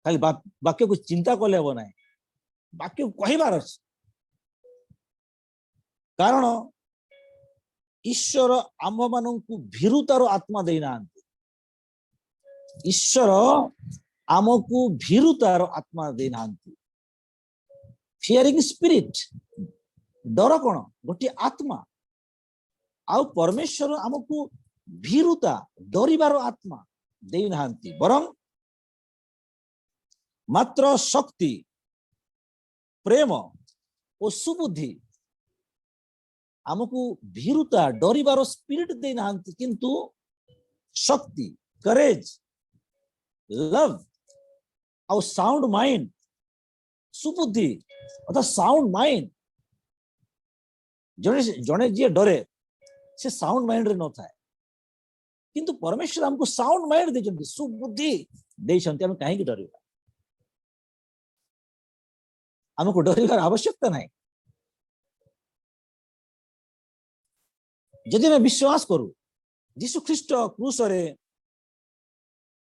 खाली वाक्य को चिंता करले हो नाही वाक्य को कहबार अछि कारण ईश्वर आम माननकु भीरुतार आत्मा देना ईश्वर आमको भीरुतार आत्मा देना फियरिंग स्पिरिट डर कौन गोटे आत्मा आउ परमेश्वर आमको भीरुता डरिबार आत्मा देना बरं मात्र शक्ति प्रेम और सुबुद्धि आमको भीरुता डरिबार स्पिरिट देना किंतु शक्ति करेज लव और साउंड माइंड सुबुद्धि अर्थात साउंड माइंड जने जने जी डरे से साउंड माइंड रे न थाए किंतु परमेश्वर हमको साउंड माइंड देछन्ति सुबुद्धि देछन्ति हम काहे कि डरिबा हमको डरिबार आवश्यकता नहीं यदि मैं विश्वास करू यीशु ख्रीष्ट क्रूस रे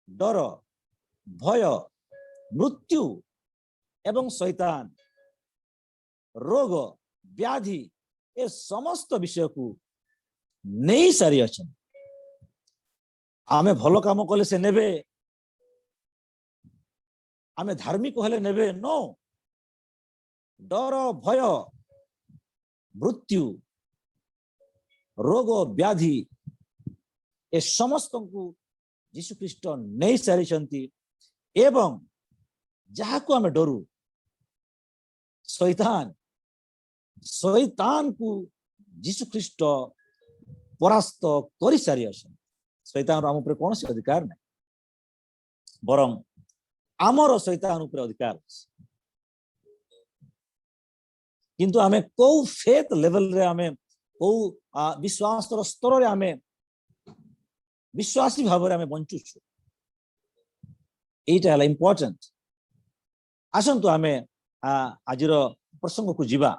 डर भय मृत्यु एवं शैतान रोग व्याधि ए समस्त विषय को नहीं सारी अच्छा आमे भलो काम कले से नेबे, आमे धार्मिक हेले नेबे, नो। डर भय मृत्यु रोग व्याधि ए समस्त को यीशु ख्रीष्ट नहीं सारी एवं जहाँ को आमे डरू शैतान को यीशु ख्रीष्ट परास्त कर सारी शैतान आम कौन से अधिकार नहीं, बरं आमर शैतान उपर अधिकार अछि। किंतु आमे को फेथ लेवल रे आमे को विश्वास स्तर रे आमे विश्वासी भाव रे आमे बंचु छु, एटा है इम्पोर्टेंट। आसंतु आमे आजिर प्रसंग को जीवा।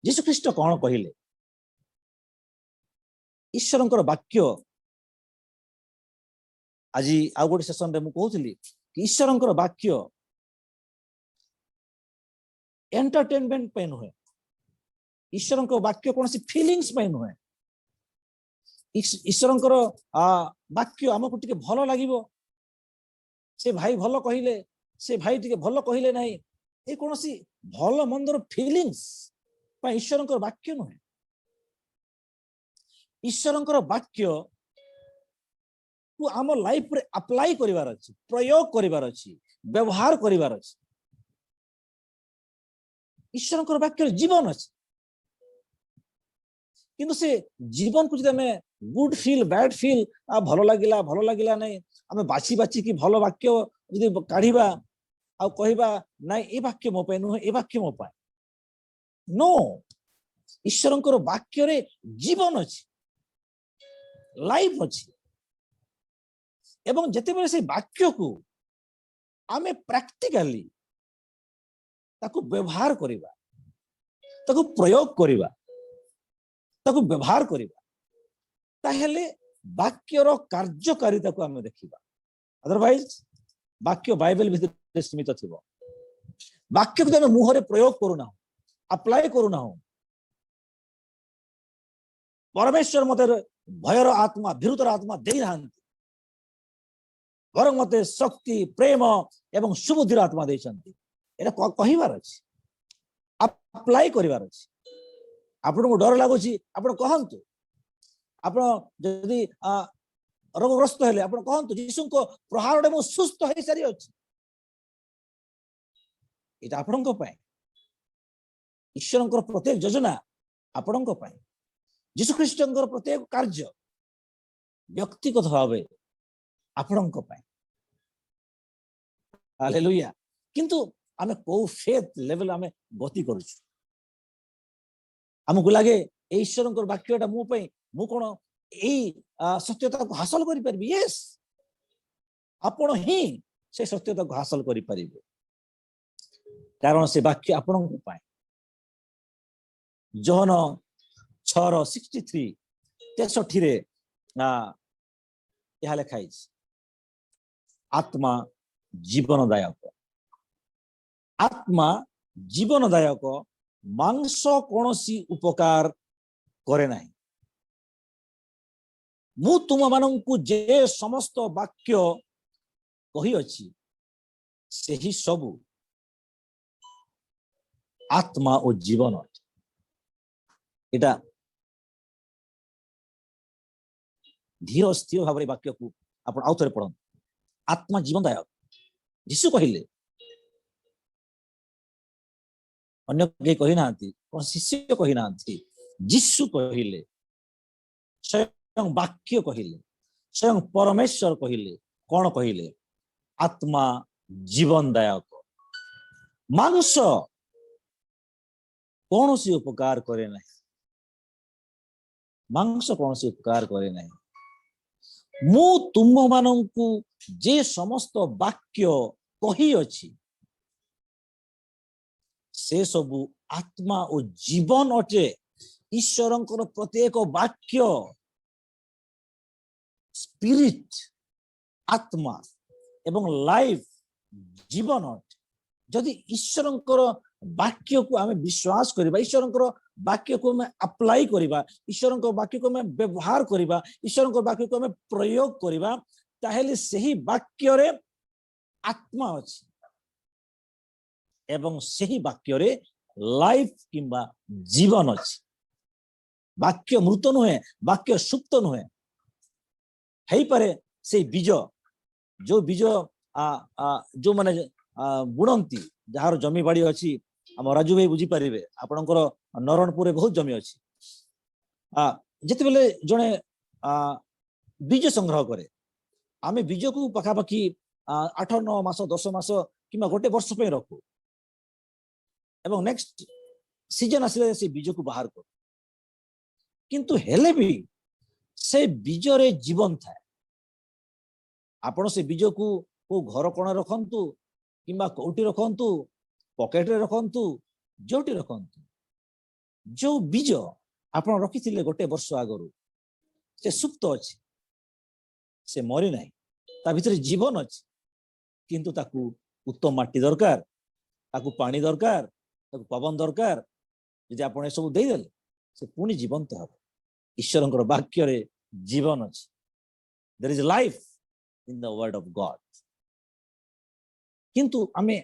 यीशु ख्रीष्ट कौन कहिले? ईश्वरंकर वाक्य आज आउ गोटे सेशन रे मु कहउथली कि ईश्वरंकर वाक्य एंटरटेनमेंट पे नुहे, ईश्वरंकर वाक्य कौन सी फीलिंग्स पे नुहे। ईश्वरंकर वाक्य हमको टिके भलो लागिवो, से भाई भलो कहिले, से भाई टिके भलो कहिले नहीं, ए कौन सी भलो मंदर फीलिंग्स पा ईश्वरंकर वाक्य नुहे। ईश्वरंकर वाक्य को आम लाइफ रे अप्लाई करिवार अछि, प्रयोग करिवार अछि, व्यवहार करिवार अछि। ईश्वरंकर वाक्य जीवन अछि, किंतु से जीवन को जदि गुड फील बैड फील भलो लागिला नहीं, आमे बाछी बाछी की भलो वाक्य जदि काढिबा आ कहिबा नहीं ए वाक्य मो पे नुहे, ए वाक्य मो पाए, नो। ईश्वरंकर वाक्य रे जीवन अछि, लाइफ अछि। एवं जते बेले से वाक्य को आमे प्रैक्टिकली ताको व्यवहार करिबा, ताको प्रयोग करिबा, ताको व्यवहार करिबा, ताहेले वाक्यर कार्यकारिता को आमे देखिबा। अदरवाइज वाक्य बाइबल भीतर सीमित थिबो। वाक्य को आमे मुहरे प्रयोग करूना, अप्लाई करूना, परमेश्वर मते भयर आत्मा भीरुतर आत्मा दे नाहंती, बरं मते शक्ति प्रेम एवं सुबुद्धिर आत्मा देछंती। एटा कहिबार अछि, अप्लाई करिवार अछि। आपन को डर लागुछि आपन कहंतु, आपन जदि रोगग्रस्त हेले आपन कहंतु यीशु को प्रहार रे मो सुस्त होई सारी अछि। एटा आपन को पाए, ईश्वरंकर प्रत्येक योजना आपन को पाए, यीशु ख्रीष्टंकर प्रत्येक कार्य व्यक्तिगत भावे आपन को पाए। हालेलुया। किंतु आमे को फेथ लेवल आमे गति करूछु, हमको लगे ईश्वरंकर वाक्यटा मु पे मु कोन एई सत्यता को हासिल करि परबी। यस, आपण ही से सत्यता को हासिल करि परिबे, कारण से वाक्य आपण को पाए। जॉन 6:63 63 रे यह लिखाई, आत्मा जीवनदायक, आत्मा जीवनदायक, मांस कौनसी उपकार करे नहीं। मु तुम मानंकु जे समस्त वाक्य कही अछि सेही सबु आत्मा और जीवन। एटा धीर स्थिर भाव वाक्य को आप आउ थे पढ़। आत्मा जीवनदायक यीशु कहले, अन्य कही ना, कौन शिष्य कही ना, यीशु कहले, स्वयं वाक्य कहले, स्वयं परमेश्वर कहले। कौन कहले? आत्मा जीवनदायक, मांस कौन सी उपकार करे नहीं, मांस कौन सी उपकार करे नहीं। मु तुम मानंकु जे समस्त वाक्य कही अछि से सबु आत्मा और जीवन अटे। ईश्वरंकर प्रत्येक वाक्य स्पिरिट, आत्मा एवं लाइफ जीवन अटे। जदि ईश्वरंकर वाक्य को आम विश्वास करबा ईश्वर वाक्य को आम अप्लाई करबा ईश्वर वाक्य को आम व्यवहार करबा ईश्वर वाक्य को आम प्रयोग करबा ताहेले सही वाक्य रे आत्मा अछि एवं सही वाक्य रे लाइफ किंबा जीवन अछि वाक्य मृत नुहे वाक्य सुप्त नुहे हेई पारे से बीज जो बीज जो माने बुणंती जार जमी बाड़ी अच्छी आम राजू भाई बुझी पारे आपणकर नरणपुर बहुत जमी अच्छी जिते बेले जड़े बीज संग्रह करे आम बीज को पखापाखि 8-9 मास 10 मास कि गोटे वर्ष पे रखू एवं नेक्स्ट सीजन आसिले से बीज को बाहर कर किंतु हेले भी से बीज रे जीवन थाए आपण से बीज को घर कोण रखंतु किंबा कोठी रखंतु पॉकेट रे रखंतु जोटी रखंतु जो बीज आपण रखिथिले गोटे वर्ष आगरु से सुप्त अछि से मरी नाही ता भितरे जीवन अछि किंतु ताकू उत्तम माटी दरकार ताकू पानी दरकार ताकू पवन दरकार यदि आपण ए सब देई देले से पुनी जीवंत हबो ईश्वरंकर वाक्य रे जीवन अछि there is life in the word of God किंतु आमे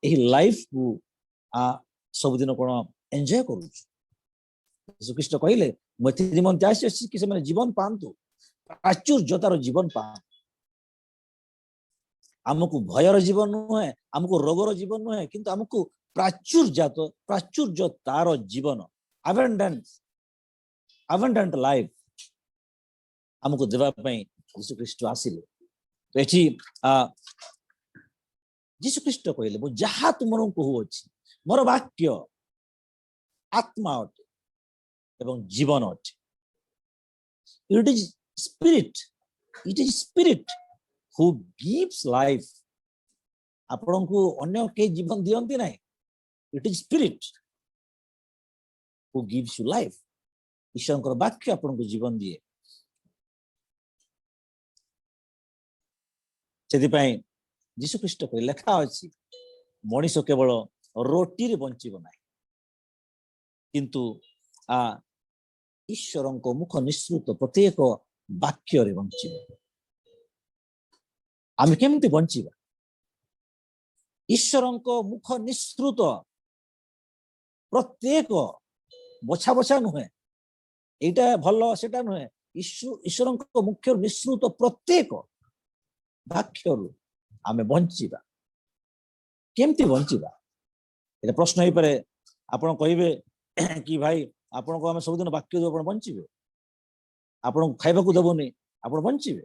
एही लाइफ को सब दिन कोन एंजॉय करू यीशु ख्रीष्ट कहले मति निमंते आसी कि से जीवन पांतु प्राचुर्यतार जीवन पा हमको भयर जीवन नुहे हमको रोगर जीवन नुहे किंतु हमको प्राचुर्यतार जीवन अबंडेंट लाइफ हमको देवा पई यीशु ख्रीष्ट आसिले तो एठी यीशु ख्रीष्ट कहले मो जहा तुमन कहू अछि मोर वाक्य आत्मा अटे एवं जीवन अटे it is spirit who gives life आपण को अन्य के जीवन दियंती नाही it is spirit who gives you life ईश्वर वाक्य आपण को जीवन दिए सेदिपाई यीशु ख्रीष्ट को लेखा अछि मनीष केवल रोटी रे बंचिबो नाही किंतु ईश्वर को मुख निश्रुत प्रत्येक वाक्य रे बंचिबो आम केमती बंचिबा ईश्वर को मुख निश्रुत प्रत्येक बछा बछा नुहे एटा भलो सेटा नुहे ईश्वर को मुख्य निश्रुत प्रत्येक वाक्य आमे बंचिबा केमती बंचिबा एटा प्रश्न ही पारे आपण कहिबे कि भाई आपण को आमे सब दिन वाक्य दो आपण बंचिबे आपण को खाइबा को देबोनी आपण बंचिबे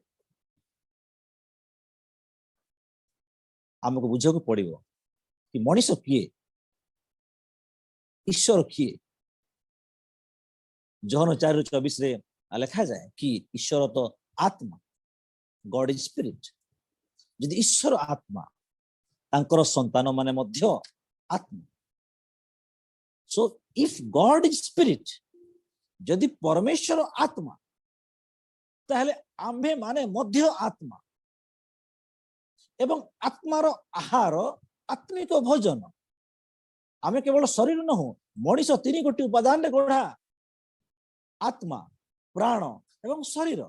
हमको बुझे को पड़िबो कि मनीष किए ईश्वर किए जहन 4:24 रे लिखा जाए कि ईश्वर तो आत्मा गॉड इज स्पिरिट यदि ईश्वर आत्मा तांकर संतान माने मध्य आत्मा so if God is spirit यदि परमेश्वर आत्मा ताहले आम्भे माने मध्य आत्मा एवं आत्मार आहार आत्मिक भोजन आमे केवल शरीर न हो मनीष 3 गोटी उपादान रे गढ़ा आत्मा प्राण एवं शरीर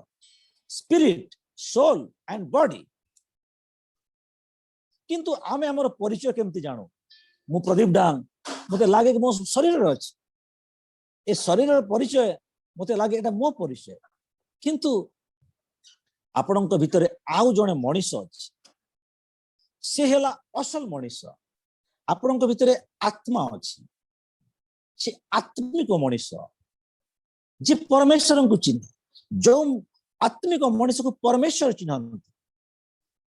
स्पिरिट सोल एंड बॉडी किंतु आमे हमर परिचय केमती जानो मु प्रदीप डांग मते लागे कि मो शरीर रे अछि ए शरीर परिचय मते लागे एटा मो परिचय किंतु आपणक भितरे आउ जणे मनीष अछि से हेला असल मनीष आपणक भितरे आत्मा अछि से आत्मिक मनीष जे परमेश्वर को चिन्ह जो आत्मिक मनीष को परमेश्वर चिन्हନ୍ତି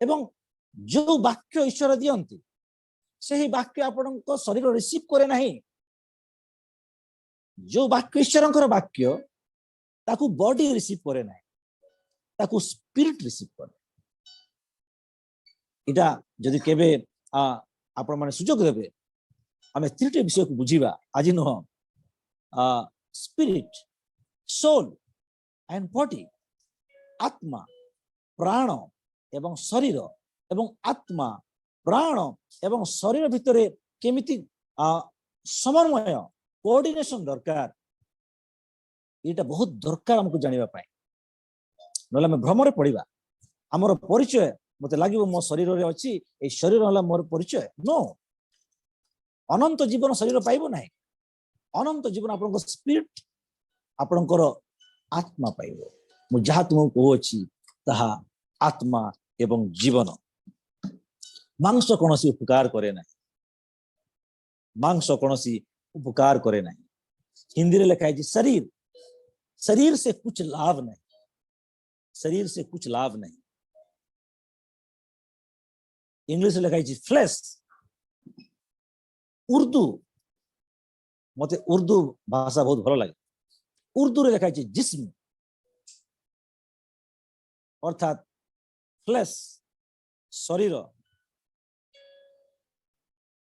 एवं जो वाक्य ईश्वर दियंती से वाक्य आपणक शरीर रिसीव करे नाही जो वाक्य ईश्वरंकर वाक्य ताकू बॉडी रिसीव करे नाही ताकू स्पिरिट रिसीव करे इटा जदि केबे आपण माने सुजोग देबे आमे तीनटे विषय को बुझीबा आज न स्पिरिट सोल एंड बॉडी आत्मा प्राण एवं शरीर एवं आत्मा प्राण एवं शरीर भितरे केमिति समन्वय कोऑर्डिनेशन दरकार एटा बहुत दरकार हमको जानिबा पाए नला में भ्रमरे पड़िबा हमर परिचय मते लागिबो मो शरीर रे अछि ए शरीर होला मोर परिचय नो अनंत जीवन शरीर पाइबो नाही अनंत जीवन आपनको स्पिरिट आपनकर आत्मा पाइबो मु जहा तुमको कहूची ताहा आत्मा एवं जीवन मांस कोनोसी उपकार करे नाही मांस कोनोसी उपकार करे नाही हिंदी रे लिखा है शरीर शरीर से कुछ लाभ नहीं शरीर से कुछ लाभ नहीं इंग्लिश लिखा है फ्लेश उर्दू मते उर्दू भाषा बहुत भल लगे उर्दू रे लिखा है जिस्म अर्थात फ्लेश शरीर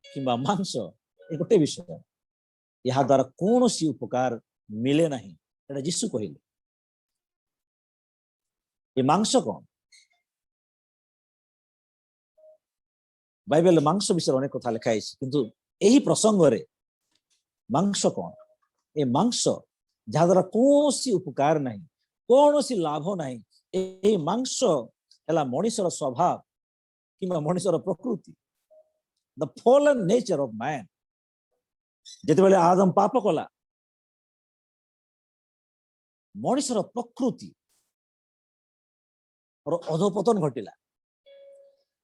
किंबा मांस एक गोटे विषय यह द्वारा कौन सी उपकार मिले नहीं एटा यीशु कहले ये मांस कौन बाइबल मांस विषय अनेक कथा लिखा है किंतु यही प्रसंग रे मांस कौन ए मांस जहा द्वारा कौन सी उपकार नहीं कौन सी लाभ नहीं ए मांस है मनुष्यर स्वभाव किंबा मनुष्यर प्रकृति the fallen nature of man जेते बेले आदम पाप कला मनुष्यर प्रकृति और अधोपतन घटिला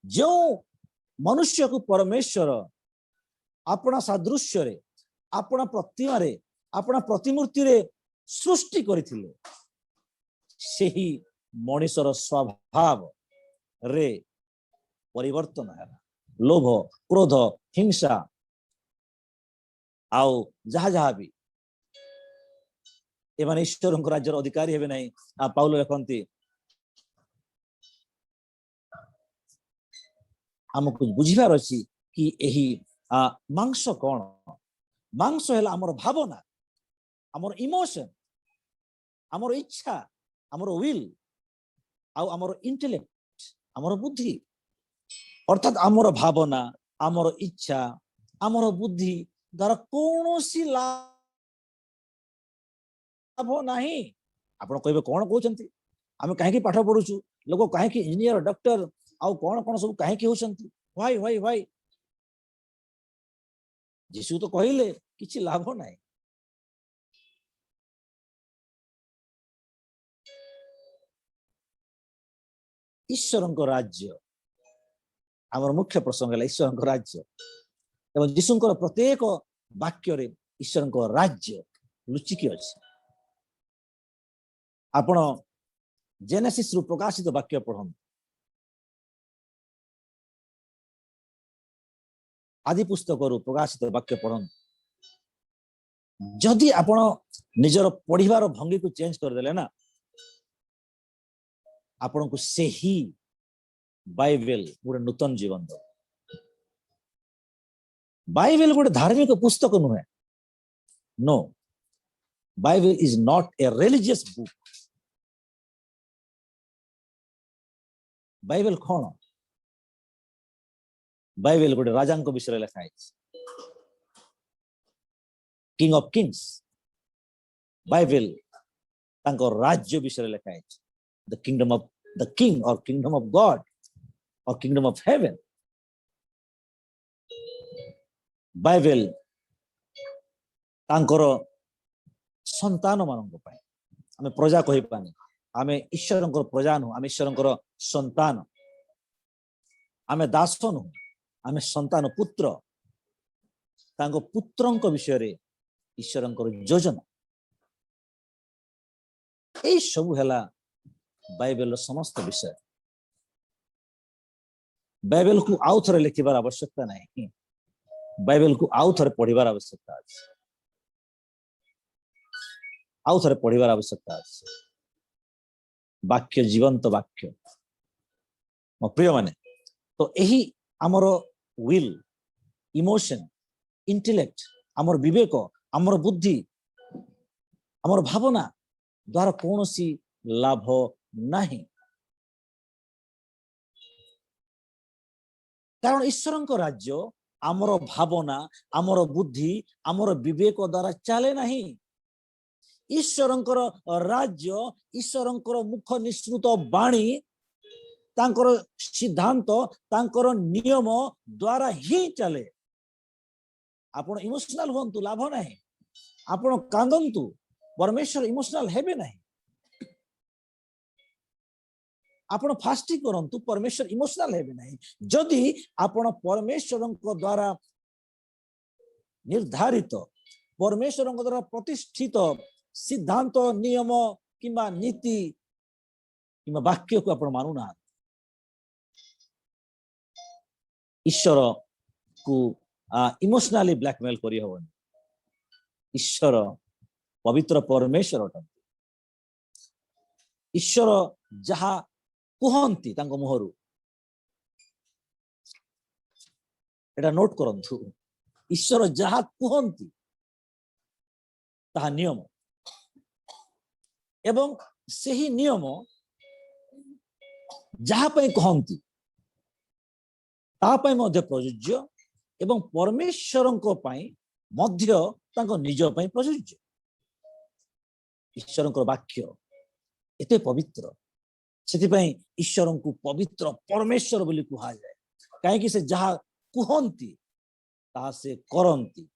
जो मनुष्य को परमेश्वर अपना सादृश्य रे अपना प्रतिमा रे अपना प्रतिमूर्ति रे सृष्टि करथिले सेही मनुष्यर स्वभाव रे परिवर्तन है लोभ क्रोध हिंसा आउ जहा जहा भी एमाने ईश्वर राज्य अधिकारी हेबे नहीं पाउल लिखती हमको बुझिबार अछि कि एही मांस कौन मांस है आमर भावना आमर इमोशन आमर इच्छा आमर विल आमर इंटेलेक्ट आमर बुद्धि अर्थात आमर भावना आमर इच्छा आमर बुद्धि द्वारा कौन सी लाभ नहीं आपण कहबे कौन कहउछंती आमे काहे की पाठ पढुछु लोक काहे की इंजीनियर डॉक्टर आउ कौन कौन सब काहे की होछंती व्हाई यीशु तो कहले किछि लाभ नाही ईश्वरଙ୍କ राज्य आमर मुख्य प्रसंग है ईश्वरଙ୍କ राज्य एवं यीशुଙ୍କର प्रत्येक वाक्य रे ईश्वरଙ୍କ राज्य लुचिकी अछि आपण जेनेसिस रु प्रकाशित वाक्य पढ़न आदि पुस्तक रु प्रकाशित वाक्य पढ़न जदि आपण निजर पढ़िबार भंगी को चेंज कर देले ना आपण को सेही बाइबल गोटे नूतन जीवन दो बाइबल गोटे धार्मिक पुस्तक नुहे know Bible is not a religious book Bible कौन बाइबल गोटे राजा विषय लिखा है किंग ऑफ किंग्स बाइबल तांको राज्य विषय लिखा है the kingdom of the king और किंगडम ऑफ गॉड और किंगडम ऑफ हेवन बाइबल तांकर संतान मानक पाए आमे प्रजा कहि पानी आमे ईश्वरंकर प्रजा नु आमे ईश्वरंकर संतान आमे दास नु आमे संतान पुत्र तांको पुत्रंक विषय रे ईश्वरंकर योजना ए सब हैला बाइबल समस्त विषय बाइबल को आउ थरे लिखिबार आवश्यकता नहीं बाइबल को आउ थरे पढ़िबार आवश्यकता अछि आउ थरे पढ़िबार आवश्यकता अछि वाक्य जीवंत वाक्य मो प्रिय माने तो यही आमर विल इमोशन इंटेलेक्ट आमर विवेक आमर बुद्धि आमर भावना द्वारा कौन सी लाभ नहीं कारण ईश्वरंक राज्य आमर भावना आमर बुद्धि आमर विवेक द्वारा चले नहीं। ईश्वरंकर राज्य ईश्वरंकर मुख निश्रुत बाणी तांकर सिद्धांत तांकर नियम द्वारा ही चले। आपण इमोशनल होंतु लाभ नहीं, आपण कांदंतु परमेश्वर इमोशनल हेबे नहीं, आपण फास्टिंग करंतु परमेश्वर इमोशनल हेबे नहीं। जदि आपण परमेश्वर द्वारा निर्धारित परमेश्वर द्वारा प्रतिष्ठित सिद्धांत नियम किंबा नीति किंबा वाक्य को आपण मानुना, ईश्वर को इमोशनली ब्लैकमेल करी हबनी। ईश्वर पवित्र परमेश्वर अटंती। ईश्वर जहा कुहंती तांको मुहरु एटा नोट करंतु, ईश्वर जहा कुहंती ताहा नियम एवं सही नियम जहा पई कहंती ता पई मध्य प्रयोज्य एवं परमेश्वरंको पई मध्य तांको निज पई प्रयोज्य। ईश्वरंको वाक्य एते पवित्र, सेथिपई ईश्वरंको पवित्र परमेश्वर बोली कुहा जाय। काहे कि से जहा कुहंती ता से करंती,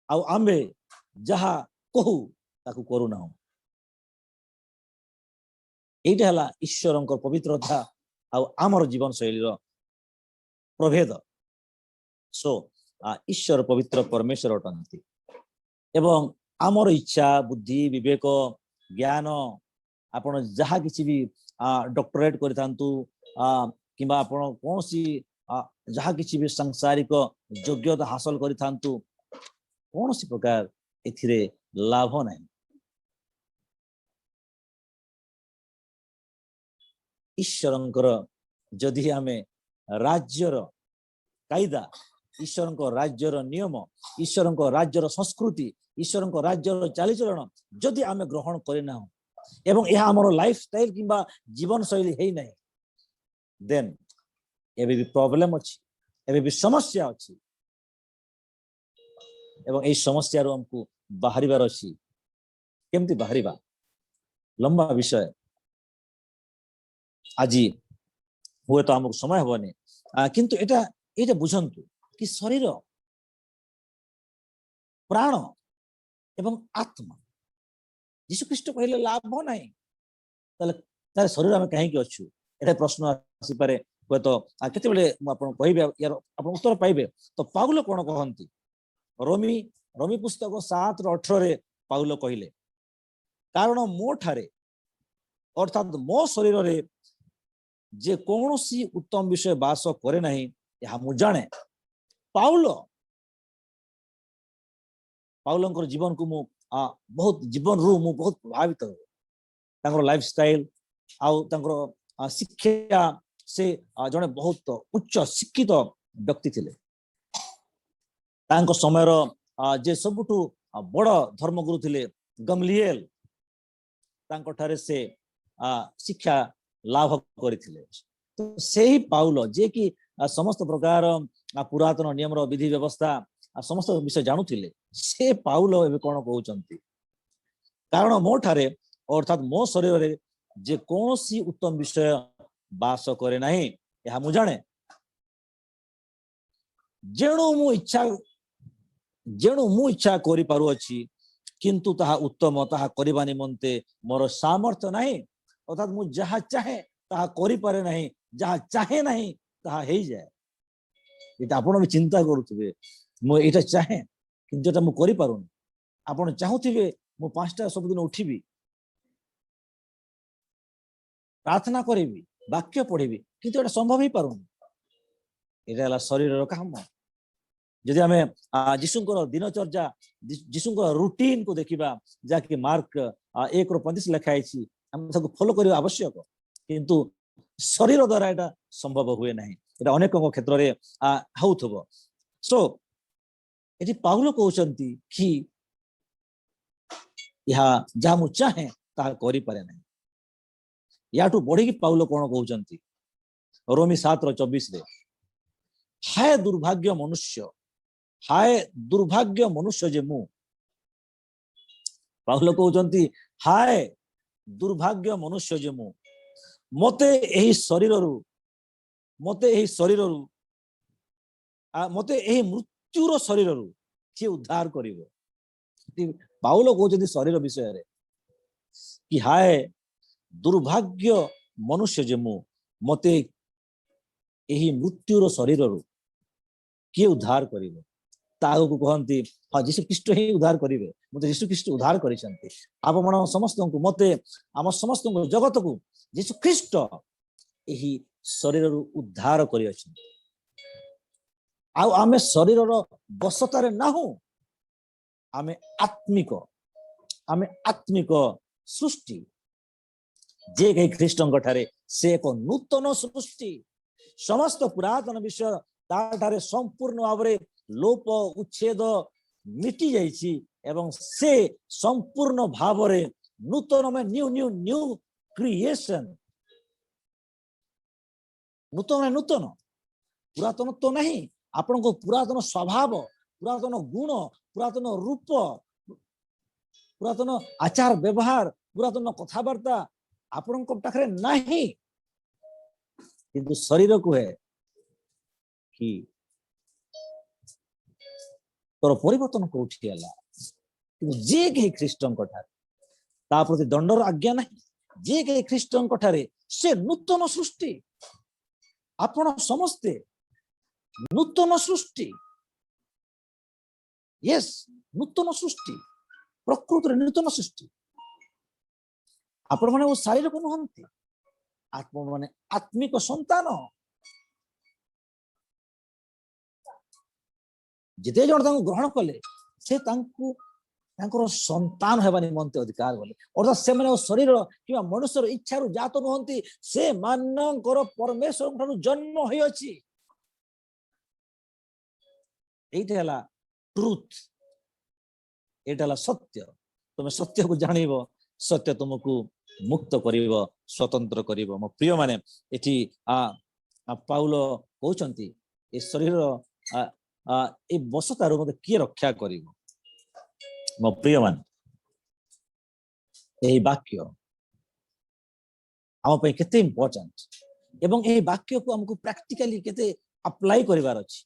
आ आम्बे जहा कहू ताकू करू ना। एटा हला ईश्वरंको पवित्रता आ आमर जीवन शैली प्रभेद। सो ईश्वर पवित्र परमेश्वर अटंती एवं आमर इच्छा बुद्धि विवेक ज्ञान आपण जहा किसी भी डॉक्टरेट करितांतु किंबा आपण कोनसी जहा किसी भी सांसारिक योग्यता हासिल करितांतु कोनसी प्रकार एथिरे लाभ नहीं। ईश्वरंकर जदि आमे राज्यर कायदा ईश्वरंको राज्यर नियम ईश्वरंको राज्यर संस्कृति ईश्वरंको राज्यर चालीचलन जदि आमे ग्रहण करिना एवं यह हमर लाइफ स्टाइल किंबा जीवन शैली है नहीं, देन एबे भी प्रॉब्लम अछि, एबे भी समस्या अछि एवं ए समस्या रो हमको बाहरिबार अछि। केमति बाहरिबा लंबा विषय, आज हुए तो हमको समय हबनी, किंतु एटा बुझंतु कि शरीर प्राण एवं आत्मा यीशु ख्रीष्ट कहले लाभ नहीं, ताले शरीर आम कहीं अच्छु एटा प्रश्न आसी पारे। हुए तो केते बेले आपण कहबे यार आपण उत्तर पाइबे। तो पाउल कोन कहंती रोमी पुस्तक 7:18 रे पाउल कहले, कारण मो ठारे अर्थात मो शरीर रे जे कौनसी उत्तम विषय वास करे नहीं यह मु जाने। पाउलंकर जीवन को मु बहुत जीवन रू मु बहुत प्रभावित हो। तांकर लाइफ स्टाइल आउ तांकर शिक्षा से जने बहुत उच्च शिक्षित व्यक्ति थिले। तांको समय रो जे सबुठु बड़ धर्मगुरु थिले गमलिएल, तांको ठारे से शिक्षा लाभ करथिले। तो सेही पाउल जे कि समस्त प्रकार पुरातन नियम रो विधि व्यवस्था समस्त विषय जानुथिले, से पाउल एबे कोन कहउचंती, कारण मो ठारे अर्थात मो शरीर रे जे कोनोसी उत्तम विषय वास करे नहीं यह मु जाने। जेणु मु इच्छा करि पारु अछि, किंतु ताहा उत्तम ताहा करिबा निमंते मोर सामर्थ्य नहीं। अर्थात मु जहा चाहे ताहा करि पारे नहीं, जहा चाहे नहीं ताहा हेई जाए। एटा आपण भी चिंता करूथिबे, मु एटा चाहे किंतु एटा मु करि पारुनी। आपण चाहुथिबे मु 5टा सब दिन उठिबी, प्रार्थना करिबी, वाक्य पढ़िबी, किंतु एटा संभव ही पारुनी। एटा हला शरीर रो काम। यदि आमे जीशुंकर दिनचर्या जीशुंकर रूटीन को देखिबा, जाके मार्क 1:35 लिखा है, हम सबको फॉलो करिबा आवश्यक, किंतु शरीर द्वारा एटा संभव हुए नहीं। एटा अनेक क्षेत्र रे होउथबो। सो एटी पाउल कहउचंती कि यहा जा मु चाहे ता करि पारे नहीं। याटू बढ़ी कि पाउल कोन कहउचंती रोमी 7:24 रे, हाय दुर्भाग्य मनुष्य, हाय दुर्भाग्य मनुष्य जे मु। पाउल कहउचंती हाय दुर्भाग्य मनुष्य जे मु, मते एही शरीररु मते एही मृत्युर शरीररु किए उद्धार करिवो। पाउल कहउचंती शरीर विषय रे कि हाय दुर्भाग्य मनुष्य जे मु, मते एही मृत्युर शरीररु किए उद्धार करिवो। ताको कहंती हाँ यीशु ख्रीष्ट ही उद्धार करिवे, मते यीशु ख्रीष्ट उद्धार करिसंती। आपण समस्त को मते आम समस्त को जगत को यीशु ख्रीष्ट एही शरीररु उद्धार करि अछंती। आ आमे शरीरर बसतारे नाहु, आमे आत्मिक सृष्टि। जे कहीं ख्रीष्टंक ठारे से एक नूतन सृष्टि। समस्त पुरातन विषय ताठारे संपूर्ण भाव में लोप उच्छेद मिटी जाइछि एवं से संपूर्ण भाव में नूतन में न्यू न्यू न्यू क्रिएशन। नूतन नूतन, पुरातन तो नहीं। आपण को पुरातन स्वभाव, पुरातन गुण, पुरातन रूप, पुरातन आचार व्यवहार, पुरातन कथाबार्ता आपण को पाखरे नहीं, किंतु शरीर को है कि तोर परिवर्तन कोठी हला। किंतु जे के ख्रीष्टन कठार ता प्रति दंडर आज्ञा नहीं। जे के ख्रीष्टन कठारे से नूतन सृष्टि। आपण समस्ते नूतन सृष्टि। यस, नूतन सृष्टि, प्रकृति नूतन सृष्टि। आपण माने वो शरीर को नहंती, आत्मा माने आत्मिक संतान। जिते जन तांको ग्रहण कले से तांको तांकर संतान हेबा निमंते अधिकार गले। अर्थात से माने शरीर कि मनुष्यर इच्छारु जात नहंती, से मानकर परमेश्वर ठानु जन्म होई अछि। एइटा हला ट्रुथ, एइटा हला सत्य। तुम सत्य को जानिबो, सत्य तुमको मुक्त करिवो, स्वतंत्र करिवो। मो प्रिय माने एठी पाउल कहउचंती ए शरीर ए बसतारो मते किए रक्षा करिवो। मो प्रिय माने एही वाक्य आम पे केते इम्पोर्टेंट एवं एही वाक्य को हमको प्रैक्टिकली केते अप्लाई करिवार अछि,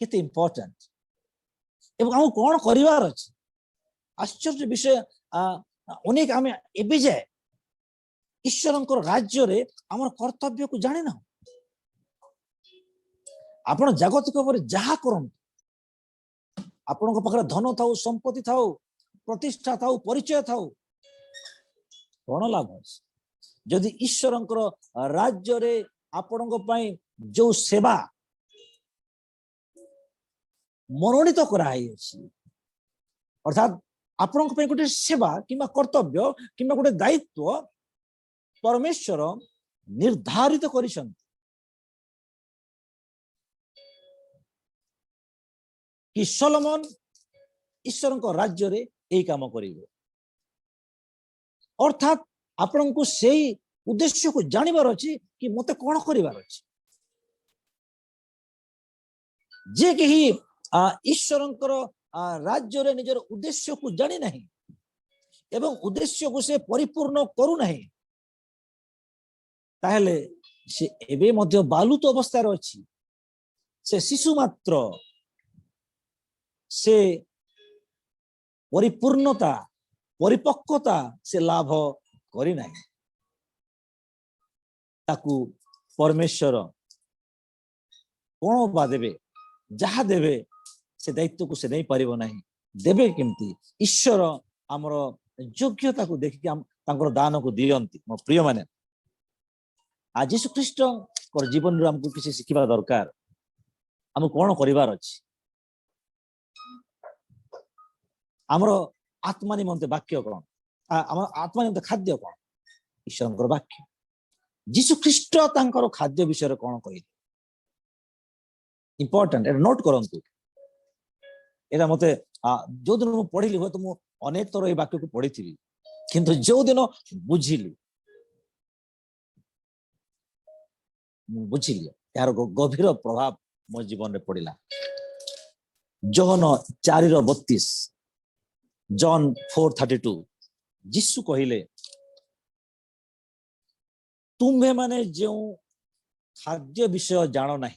केते इम्पोर्टेंट एवं हम कोन करिवार अछि। आश्चर्य विषय अनेक आम एबे जाए ईश्वर राज्य रे आमर कर्तव्य को जाने ना। आपण जागतिक भाव जहा करन, आपण पाखे धन थाउ, संपत्ति थाउ, प्रतिष्ठा थाउ, परिचय थाउ, कौन लाभ जदि ईश्वर राज्य रे आपण जो सेवा मनोनीत कराई अछि, अर्थात आपण गोटे सेवा किंबा कर्तव्य किंबा गोटे दायित्व परमेश्वर निर्धारित करिसंती। कि सोलोमन ईश्वर को राज्य रे एई काम करिवे। अर्थात आपण को सेई उद्देश्य को जानिबार अछि कि मते कोन करिवार अछि। जे केही ईश्वर राज्य रे निजर उद्देश्य को जानि नहीं एवं उद्देश्य को से परिपूर्ण करू नहीं, ताहले से एबे मध्य बालुत अवस्था रे अछि। से शिशु मात्र, से परिपूर्णता परिपक्वता से लाभ करी नहीं। ताकू परमेश्वर कौन बा देवे, जहा देवे से दायित्व को से नहीं पारिबो नहीं। देवे केमती ईश्वर आमर योग्यता को देखिक तांकर दान को दियंती। मो प्रिय माने आज यीशु ख्रीष्ट कर जीवन रे हमको किसी शिखिबा दरकार। हम कौन करिवार अछि, आमर आत्मा निमंते वाक्य कौन, आमर आत्मा निमंते खाद्य कौन, ईश्वर वाक्य। यीशु ख्रीष्ट तांकर खाद्य विषय कौन कहि इंपोर्टेंट नोट करंतु। एटा मते जो दिन मु पढ़िली हो तो मु अनेक थर ए वाक्य को पढ़ी थी, किंतु जो दिन बुझिली यार गभीर प्रभाव मो जीवन रे पड़िला जॉन 4:32 जॉन 4:32 यीशु कहिले तुम्हे माने जो खाद्य विषय जानो नहीं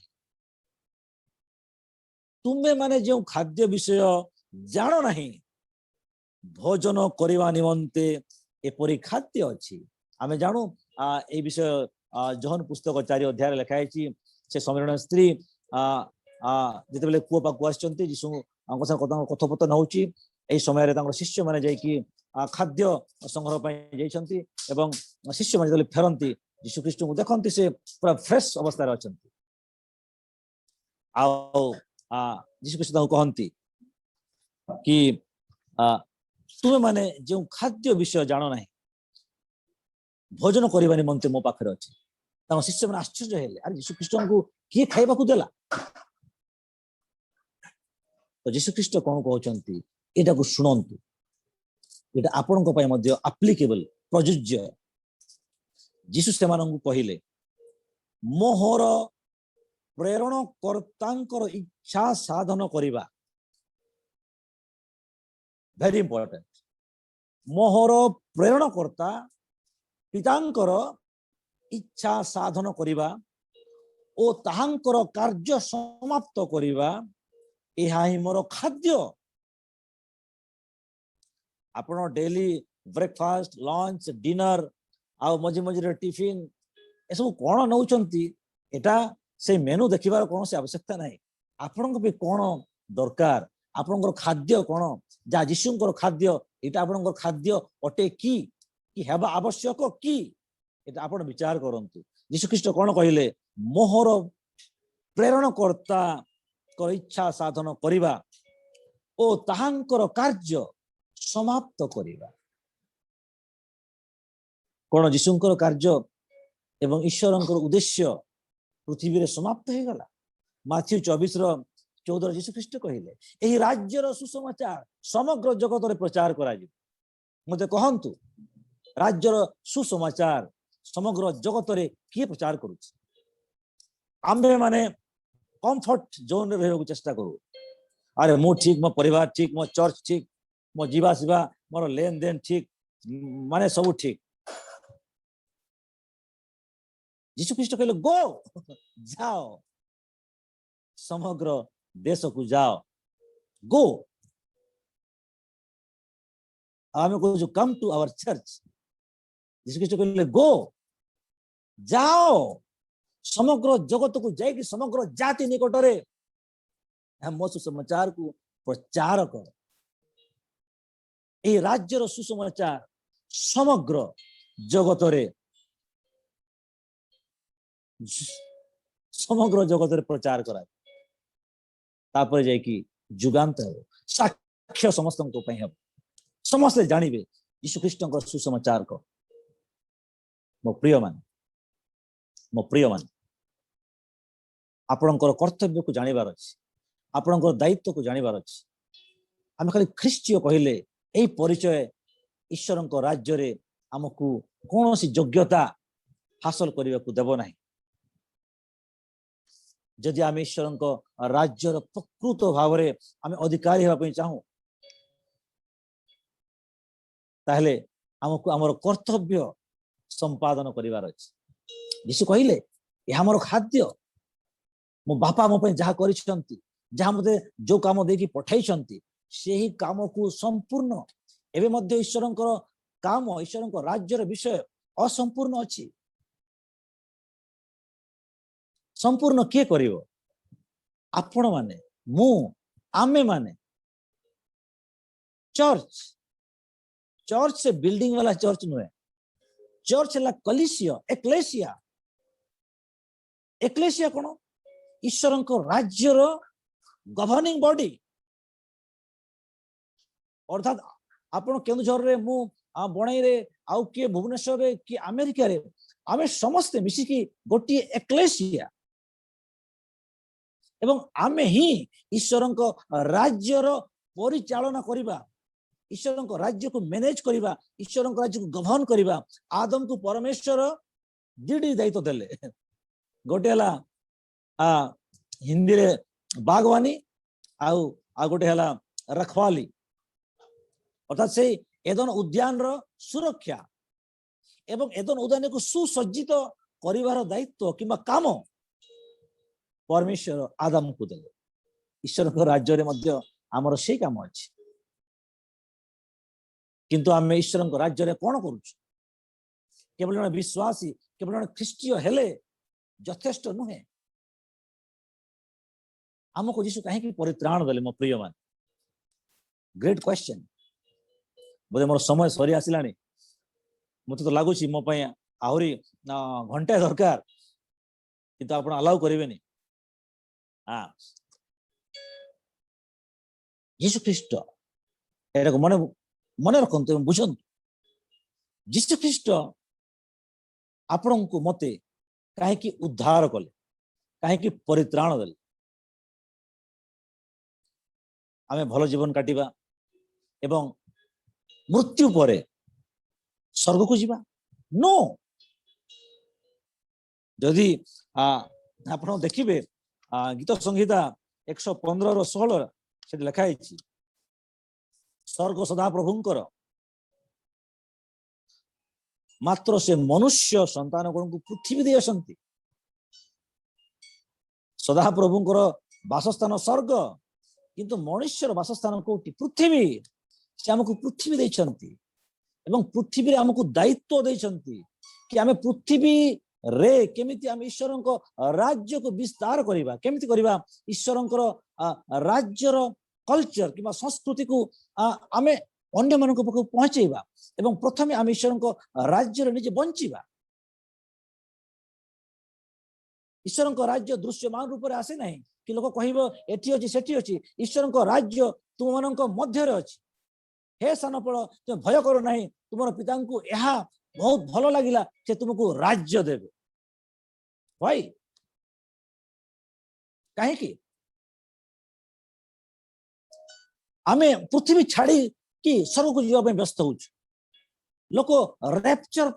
तुम्हे माने जो खाद्य विषय जानो नहीं भोजन करवा निमंते एपरी खाद्य अच्छी आमे जानू ए विषय जॉन पुस्तक 4 अध्याय लिखा है से समय स्त्री जिते कूप पाक आसचंती यीशु कथोपकथन होची एई समय शिष्य माने जाइकी खाद्य संग्रह ପାଇଁ ଯାଇଛନ୍ତି ଏବଂ शिष्य माने जब फेरंती यीशु ख्रीष्ट को देखंती से पूरा फ्रेश अवस्था रे अछंती आ यीशु ख्रीष्ट कहंती कि तुमे माने जो खाद्य विषय जानो नहीं भोजन करबा निमंते मो पाखरे अछि तां शिष्य माने आश्चर्य हेले अरे यीशु ख्रीष्ट को किए खाइबा को देला तो यीशु ख्रीष्ट कोन कहउचंती एटा को सुनंतु एटा आपन को पय मध्ये एप्लीकेबल प्रयोज्य यीशु सेमानंकु कहिले मोहर प्रेरण कर्तांकर इच्छा साधन करिबा वेरी इंपोर्टेंट मोहर प्रेरण कर्ता पितांकर इच्छा साधन करिबा ओ ताहांकर कार्य समाप्त करिबा एहा ही मोर खाद्य आपण डेली ब्रेकफास्ट लंच डिनर आ मझी मझी टिफिन ए सब कोन नउचंती एटा से मेनू देखिबार कोन से आवश्यकता नाही आपन को भी कोन दरकार आपन खाद्य कोन जा यीशुंकर खाद्य एटा आपन खाद्य अटे की हेबा आवश्यक की एटा आपन विचार करंतु यीशु ख्रीष्ट कोन कहिले मोहर प्रेरण कर्ता कर इच्छा साधन करिबा ओ ताहांकर कार्य समाप्त करिबा कोन यीशुंकर कार्य एवं ईश्वरंकर उद्देश्य पृथ्वी रे समाप्त हे गला माथ्यू 24:14 यीशु ख्रीष्ट कहिले एही राज्यर सुसमाचार समग्र जगत रे प्रचार करा जी मते कहंतु राज्यर सुसमाचार समग्र जगत रे किए प्रचार करूछ आम्बे माने कंफर्ट जोन रे रहबो चेष्टा करू अरे मु ठीक मो परिवार ठीक मो चर्च ठीक मो जीवा सिवा मोर लेन देन ठीक माने सब ठीक यीशु ख्रीष्ट कहले गो जाओ समग्र देश को जाओ गो आमे को जो कम टू आवर चर्च यीशु ख्रीष्ट कहले गो जाओ समग्र जगत को जाइए समग्र जाति निकट रे हम सुसमाचार को प्रचार कर ए राज्यर सुसमाचार समग्र जगत रे समग्र जगत रे प्रचार करा तापर जाय कि जुगांत हो साक्ष्य समस्त को पय हो समस्त जानिबे यीशु ख्रीष्ट को सुसमाचार को मो प्रिय मान आपणकर कर्तव्य को जानिबार अछि आपणकर दायित्व को जानिबार अछि आमे खाली ख्रीष्टीय कहिले एई परिचय ईश्वरंक राज्य रे हमकु कोनोसी योग्यता हासिल करिबा को देबो नाही जदि आमे ईश्वरंक राज्यर प्रकृत भाव रे आमे अधिकारी हेबा पई चाहू ताहले हमकु हमर कर्तव्य संपादन करिबार अछि यीशु कहिले ए हमर खाद्य मो बापा मो पे जहा करिसंती जहा मते जो काम देकी पठाइसंती सेही काम को संपूर्ण एबे मध्य ईश्वरंकर काम ईश्वरंकर राज्यर विषय असंपूर्ण अछि संपूर्ण के करिवो आपण माने मु आमे माने चर्च चर्च से बिल्डिंग वाला चर्च नुहे चर्च ला कलिसिया एक्लेसिया एक्लेसिया कोन ईश्वरंक राज्यर गवर्निंग बॉडी अर्थात आपण केन्दुझर रे मु बणाई रे आउ के भुवनेश्वर रे कि अमेरिका रे आमे समस्त मिसी की गोटी एक्लेसिया एवं आमे ही ईश्वरंक राज्यर परिचालना करिबा ईश्वरंक राज्य को मैनेज करिबा ईश्वरंक राज्य को गवर्न करिबा आदम को परमेश्वर दीडी दायित्व देले गोटेला हिंदी रे बागवानी आ गोटे हला रखवाली अर्थात से एदन उद्यान रो सुरक्षा एवं एदन उद्यान को सुसज्जित करिवार दायित्व किंबा काम परमेश्वर आदम को देले ईश्वर को राज्य रे मध्य हमर से काम अछि किंतु आमे ईश्वर को राज्य रे कोन करूछु केवल जन विश्वासी केवल जन ख्रीष्टीय हेले यथेष्ट नुहे हमको यीशु कहीं की परित्राण देले मो प्रिय मान ग्रेट क्वेश्चन बोले मोर समय सरी आसिलानी मते तो लागुची मो पय आहुरी घंटे दरकार किंतु आपण अलाउ करिवेनी हां यीशु ख्रीष्ट एटा को मन मन रखंतु बुझंतु यीशु ख्रीष्ट आपण को मते काहे की उद्धार कले काहे की परित्राण देले आमे भलो जीवन काटिबा एवं मृत्यु परे स्वर्ग को जीवा नो जदि आपण देखिबे गीत संहिता 115 रो 16 से लिखा है स्वर्ग सदा प्रभुंकर मात्र से मनुष्य संतान को पृथ्वी दे असंती सदा प्रभुंकर वासस्थान स्वर्ग किंतु मनुष्यर वासस्थान कोटी पृथ्वी से हमको पृथ्वी देछंती एवं पृथ्वी रे हमको दायित्व देछंती कि हमें पृथ्वी रे केमिति हम ईश्वरंको राज्य को विस्तार करिबा केमिति करिबा ईश्वरंकर राज्यर कल्चर किबा संस्कृति को हमें अन्य मानको पक पहुंचेबा एवं प्रथमे हम ईश्वरंको राज्य रे निजे बंचिबा ईश्वरंको राज्य दृश्यमान रूप रे आसे नहीं कि लोक कहबो एठी अछि सेठी अछि ईश्वरंको राज्य तुम मानको मध्य रे अछि हे सानपळ तुम भय करो नहीं तुमर पिता को यह बहुत भलो लागिला से तुमको राज्य देबे भाई काहे की आमे पृथ्वी छाड़ी कि स्वर्ग को जीवा व्यस्त हो लोक रैप्चर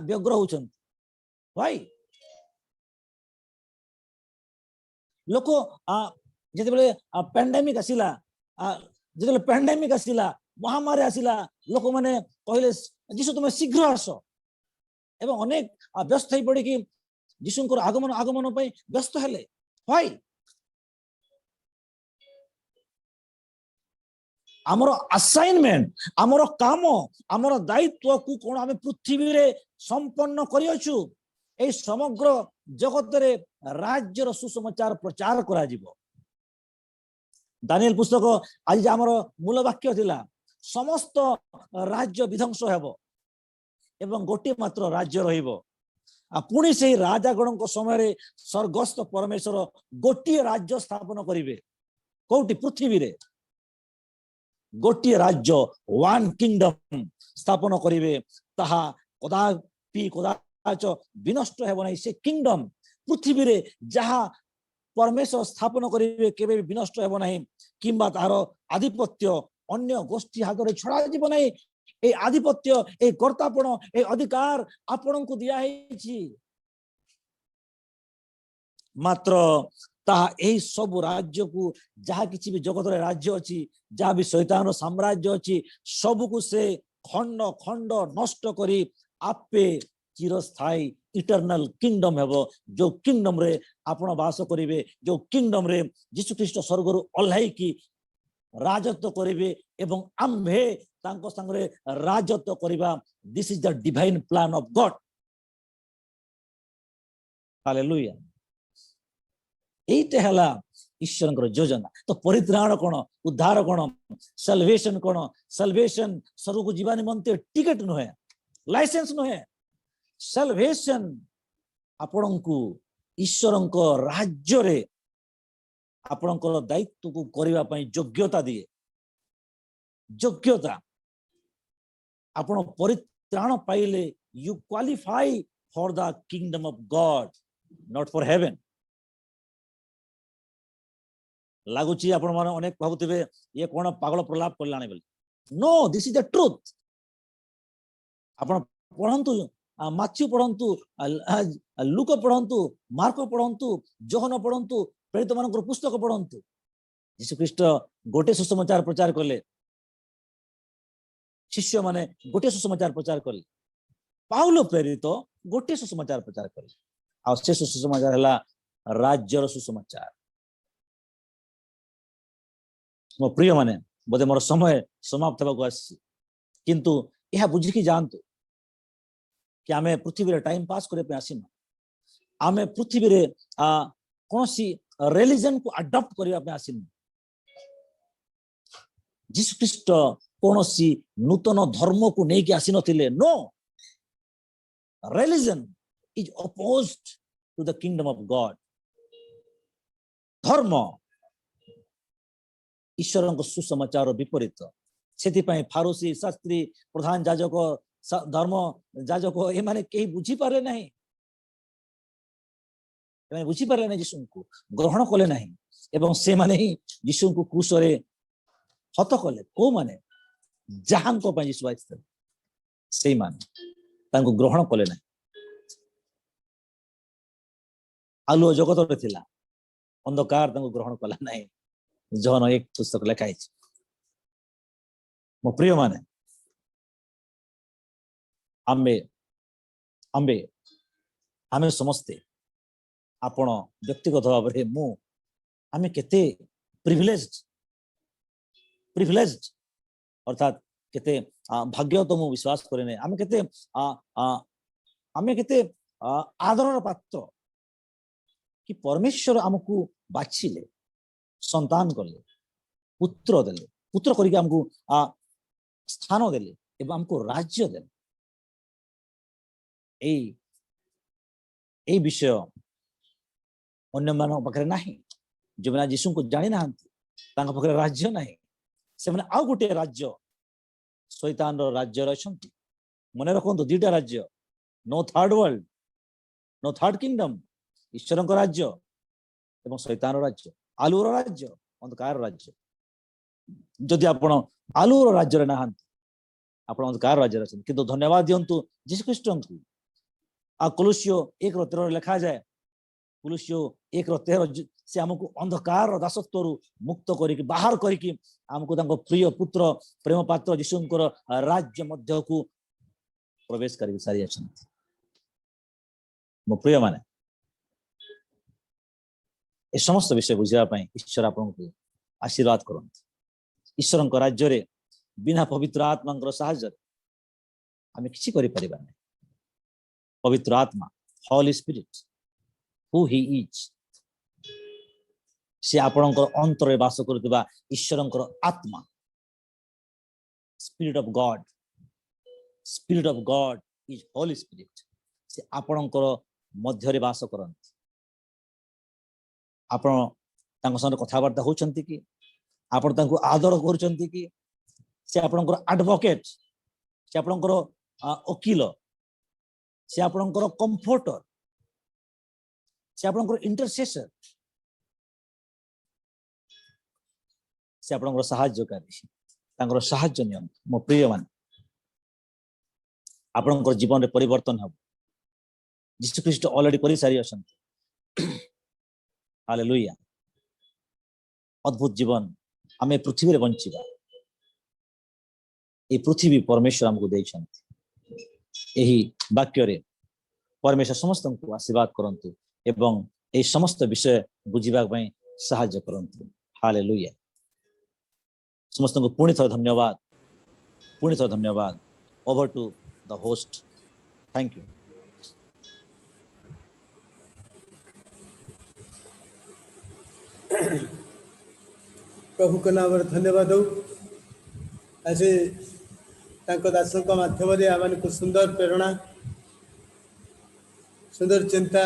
व्यग्र होचन भाई लोक जेते पैंडेमिक आसिला जेते पैंडेमिक आसिला महामारी आसिला लोक माने कहले जीशु तुम शीघ्र आस एवं अनेक व्यस्त हो पड़ी कि जीशुंकर आगमन आगमन पे व्यस्त हेले भाई आमर असाइनमेंट आमर काम आमर दायित्व को कोन आमे पृथ्वी रे संपन्न करियछु ए समग्र जगत रे राज्यर सुसमाचार प्रचार करा जिवो दानिएल पुस्तक आज आमर मूल वाक्य थिला समस्त राज्य विध्वंस हेबो एवं गोटे मात्र राज्य रहिबो पुणी से राजागण समय स्वर्गस्थ परमेश्वर गोटे राज्य स्थापन करिवे कोठी पृथ्वी रे गोटे राज्य वन किंगडम स्थापन करिवे ताहा कदापि कदाच विनष्ट हेबो नै से किंगडम पृथ्वी रे जहा परमेश्वर स्थापन करिवे केबे विनष्ट हेबो नै किंबा तार आधिपत्य अन्य गोष्ठी हाथ रे छड़ा जीव नै ए आधिपत्य ए कर्तापण ए अधिकार आपण को दिया है मात्र ताहा एही सब राज्य को जहा किछि भी जगत रे राज्य अछि जहा भी शैतान साम्राज्य अछि सब को से खंड खंड नष्ट करी आपे चिरस्थायी इटर्नल किंगडम हेबो जो किंगडम रे आपण वास करिवे जो किंगडम रे यीशु ख्रीष्ट स्वर्ग रु ओल्हाई की राजत्व करिवे एवं आम्भे तांको संगे राजत्व करिबा this is the divine plan of God hallelujah एइटे हला ईश्वरंकर योजना तो परित्राण कोन उद्धार कोन सल्वेशन स्वर्ग को जीवा निमंते टिकट नहे लाइसेंस नहे सल्वेशन आपणको ईश्वरंको राज्य रे आपणकर दायित्व को करिबा पई योग्यता दिए योग्यता आपण परित्राण पाइले you qualify for the kingdom of God not for heaven लागुची आपण माने अनेक भाबुथिबे ये कोन पागल प्रलाप करलाने बोली no this is the truth आपण पढंतु माथ्यू पढंतु लूक पढंतु मार्को पढंतु जोहन पढंतु प्रेरित मानकर पुस्तक पढ़ंतु यीशु ख्रीष्ट गोटे सुसमाचार प्रचार कले शिष्य माने गोटे सुसमाचार प्रचार कले पाउल प्रेरित गोटे सुसमाचार प्रचार कले आ से सुसमाचार हला राज्यर सुसमाचार। मो प्रिय माने बोधे मोर समय समाप्त होगा आसी किंतु यह बुझिकी जानतु कि आमे पृथ्वी रे टाइम पास करे पे आसीन आमे पृथ्वी रे कौन सी रिलीजन को अडॉप्ट करने पे आसीन जीसु ख्रीष्ट कौन सी नूतन धर्म को नहीं कि आसी नथिले no religion is opposed to the kingdom of God धर्म ईश्वर सुसमाचार विपरीत से फारूसी शास्त्री प्रधान जाजक धर्म जाजक ए माने कहीं बुझी पारे नहीं बुझी पारे नहीं यीशु को ग्रहण कले नहीं एवं से माने ही यीशु को क्रूसरे हत कले को माने जहां को यीशु आइथिले से माने तांको ग्रहण कले नहीं आलु जगत रे थिला अंधकार तांको ग्रहण कला नहीं जहन एक पुस्तक लिखाई मो प्रिय माने आम्बे आम्बे आमे समस्ते आपण व्यक्तिगत भाव में मु आमे केते प्रिविलेज्ड अर्थात केते भाग्य तो मु विश्वास करे नै आमे केते आदरर पात्र कि परमेश्वर हमकु बाछिले संतान कले पुत्र देले पुत्र करके हमको स्थान देले एवं हमको राज्य देले ए विषय अन्य मान पाखे नहीं जो मैंने यीशु को जानी ना पाखे राज्य नहीं से मैंने आउ गोटे राज्य शैतान राज्य रही मन रखु दुईटा राज्य no third world no third kingdom ईश्वर राज्य एवं शैतान राज्य आलूर राज्य अंधकार राज्य जदि आपण आलूर राज्य ना आप अंधकार राज्य अच्छे किंतु धन्यवाद दिंतु जीसु ख्रीष्ट को आ कोलोसियो 1:13 लिखा जाए कोलोसियो 1:13 से हमको अंधकार दासत्व मुक्त करके बाहर करके हमको प्रिय पुत्र प्रेम पात्र जीशुंकर राज्य मध्य को प्रवेश कर सारी मो प्रिय माने ए समस्त विषय बुझापी ईश्वर आपको आशीर्वाद करते ईश्वर राज्य रे बिना पवित्र आत्मा साहाय्य आम कि पवित्र आत्मा Holi spirit who he is से आपणकर अंतर बास करुवा ईश्वर आत्मा spirit of God is Holi spirit से आपणकर मध्य बास करते आपण संग कथबार्ता होचंती कि आपण तांको आदर करूचंती कि से आपणकर एडवोकेट से आपणकर वकील से आपणकर कंफर्टर से आपणकर इंटरसेसर से आपणकर सहायकारी तांकर सहाय्य नियम मो प्रिय मान आपणकर जीवन रे परिवर्तन हो यीशु ख्रीष्ट ऑलरेडी करि सारी अछंती हालेलुया अद्भुत जीवन आमे पृथ्वी रे बंचिबा ए पृथ्वी परमेश्वर हमको देइछंती एही वाक्य रे परमेश्वर समस्त को आशीर्वाद करंतु एवं ए समस्त विषय बुझिबा पई सहायता करंतु हालेलुया समस्त को पुणी थर धन्यवाद over to the host thank you प्रभु को नाम धन्यवाद हो आज दासों माध्यम आम सुंदर प्रेरणा सुंदर चिंता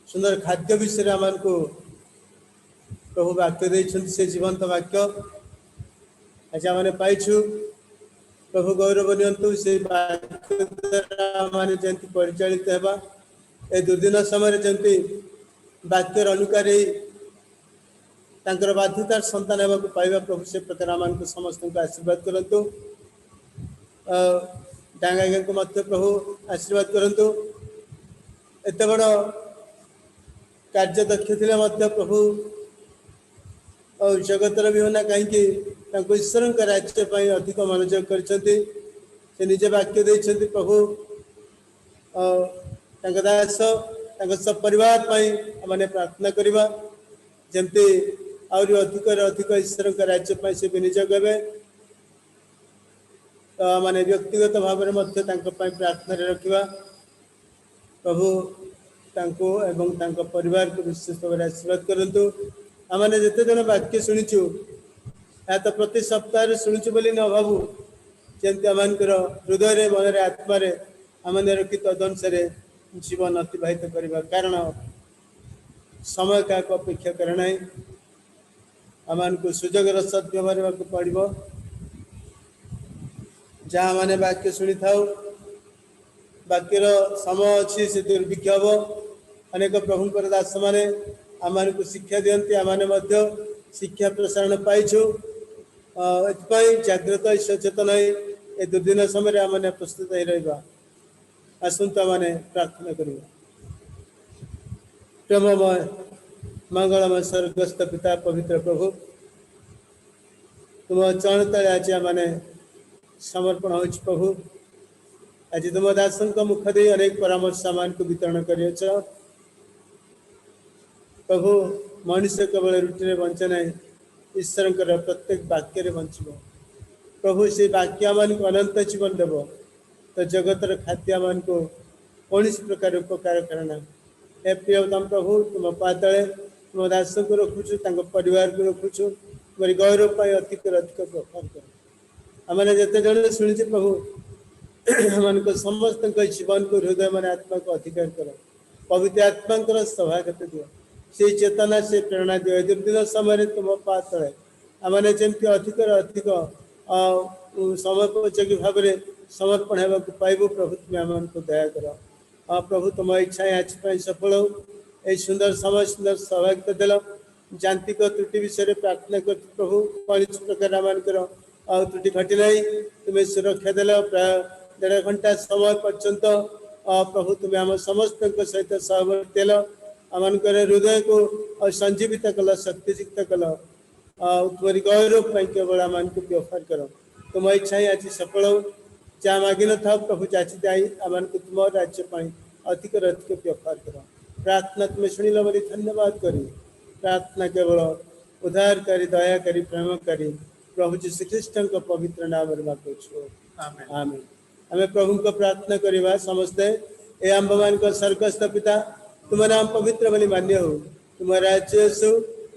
सुंदर खाद्य विषय आम प्रभु वाक्य देते से जीवंत वाक्य आज आम पाइछु प्रभु गौरव नियंतु से वाक्य द्वारा जमी परिचालित होगा ए दुर्दिन समय जमी वाक्यर अनुकारी तांकर बाध्यतार संतान होगा पाइबा प्रभु से प्रकार आम समस्त को आशीर्वाद करंतु डांगा को मत प्रभु आशीर्वाद करंतु एत बड़ कार्य दक्ष थे प्रभु और जगतर भी होना कहीं ईश्वर राज्य अधिक मनोयोग कर निजे वाक्य देते प्रभु दास सब परिवार मैंने प्रार्थना करवा जमती आहरी अधिक ईश्वर राज्य से विनियोग हे तो मैंने व्यक्तिगत भाव में प्रार्थना रखा प्रभु तांको एवं तांको परिवार को विशेष भाव आशीर्वाद करंतु आमने जिते जन वाक्य शुणुचु या तो प्रति सप्ताह शुणुचु बोली न भावु जमती आम हृदय मन आत्मा आमने रखी तदनुसार जीवन अतिबाहित करवा कारण समय क्या अपेक्षा करना आम को सुजोग सद्व्यवहार पड़ो जहाँ मैंने वाक्य शुणी था वाक्यर समय अच्छी से दुर्भिक्ष हम अनेक प्रभुंर दास मैंने आम को शिक्षा दिखती आम शिक्षा प्रसारण पाइछु जागृत सचेतन ए दुर्दिन समय आम प्रस्तुत हो रहा आसंता मैंने प्रार्थना करवा प्रेममय मंगलमय स्वर्गस्थ पिता पवित्र प्रभु तुम चरण तले आज मैंने समर्पण हो प्रभु आज तुम दास मुख दे अनेक परामर्श सामान को वितरण कर प्रभु मनुष्य केवल रुटि बंचे ना ईश्वर प्रत्येक वाक्य बंच प्रभु से वाक्य मान को अनंत जीवन देव तो जगतर खाद्य मान को कौन प्रकार उपकार करना ए प्रियतम प्रभु तुम पातले तुम दास को रखुचु परिवार को रखुचु तुम्हारी गौरव अधिक प्रभाव कर आमने जिते जन शुणी प्रभु आम समस्त जीवन को हृदय मन आत्मा को अधिकार कर पवित्र आत्मा सभागत दियो से चेतना से प्रेरणा दियो दुर्दिन समय तुम पातले आमने जमी अधिक अधिक समर्पयोगी भाव में समर्पण होगा पाइबू प्रभु तुम्हें आम को दया कर प्रभु तुम इच्छा आज सफल हो यही सुंदर समय सुंदर सौभाग्य देल जांत्रिक त्रुटि विषय प्रार्थना कर प्रभु कौन प्रकार आम त्रुटि घटी ना तुम्हें सुरक्षा देल प्राय 1.5 घंटा समय पर्यंत प्रभु तुम्हें आम समस्त सहित सहवर्ती देल आम हृदय को संजीवित कल शक्तियुक्त कल तुम्हारी गौरव केवल आम को व्यवहार कर तुम इच्छा ही आज सफल हो जहाँ मांगी न था प्रभु चाची जाई आम को तुम राज्य अधिक अधिक व्यवहार कर प्रार्थना तुम्हें शुणिल बोली धन्यवाद करी प्रार्थना केवल उद्धारकारी दयाकारी प्रेमकारी प्रभु जीशु ख्रीष्ट पवित्र नाम मांगुछु आमेन आम प्रभु को प्रार्थना करवा समस्ते ए आंब मान स्वर्गस्थ पिता तुम नाम पवित्र बोली मान्य हो तुम राज्य सु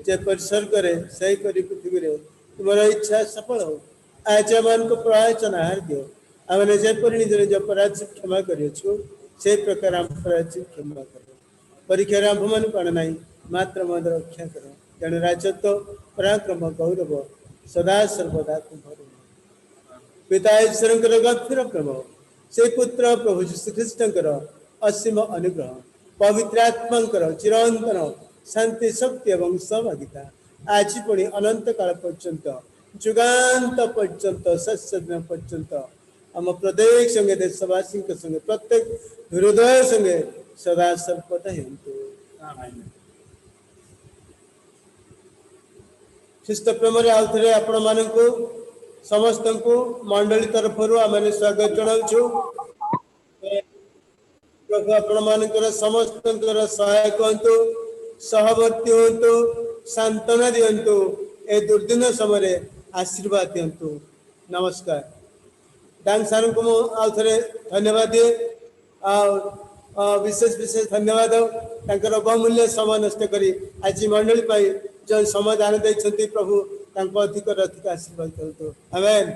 जे परिसर्ग से पृथ्वी रे तुम इच्छा सफल हो आज आम को प्रयाचन आहार दियो आमने जेपर निज निज अपराध क्षमा करियो से प्रकार आम अपराध क्षमा कर परीक्षा आंभ मान कण ना मात्र मद रक्षा कर तेणु राजत्व पराक्रम गौरव सदा सर्वदा तुम्हारे पिता ईश्वर गंभीर प्रेम से पुत्र प्रभु जीशु ख्रीष्ट असीम अनुग्रह पवित्र आत्मा चिरंतन शांति शक्ति एवं सहभागिता आज पुणी अनंत काल पर्यंत जुगांत पर्यंत शस्य दिन पर्यंत आम प्रत्येक संगे देशवासी संगे प्रत्येक हृदय संगे सदा सर्वदा हेतु ख्रीष्ट प्रेम आउ थे आपण मान समस्त को मंडली तरफ आम स्वागत जनाऊँ प्रभु आपण मान समस्त सहायक हूँ सहवर्ती हूँ सांत्वना दिंतु ए दुर्दिन समय आशीर्वाद दिंतु नमस्कार डांग सार को आउ थे धन्यवाद दिए विशेष विशेष धन्यवाद बहुमूल्य समय नष्ट करी आज मंडली जो समय दान देते प्रभु अधिक अधिक आशीर्वाद करतु आमेन।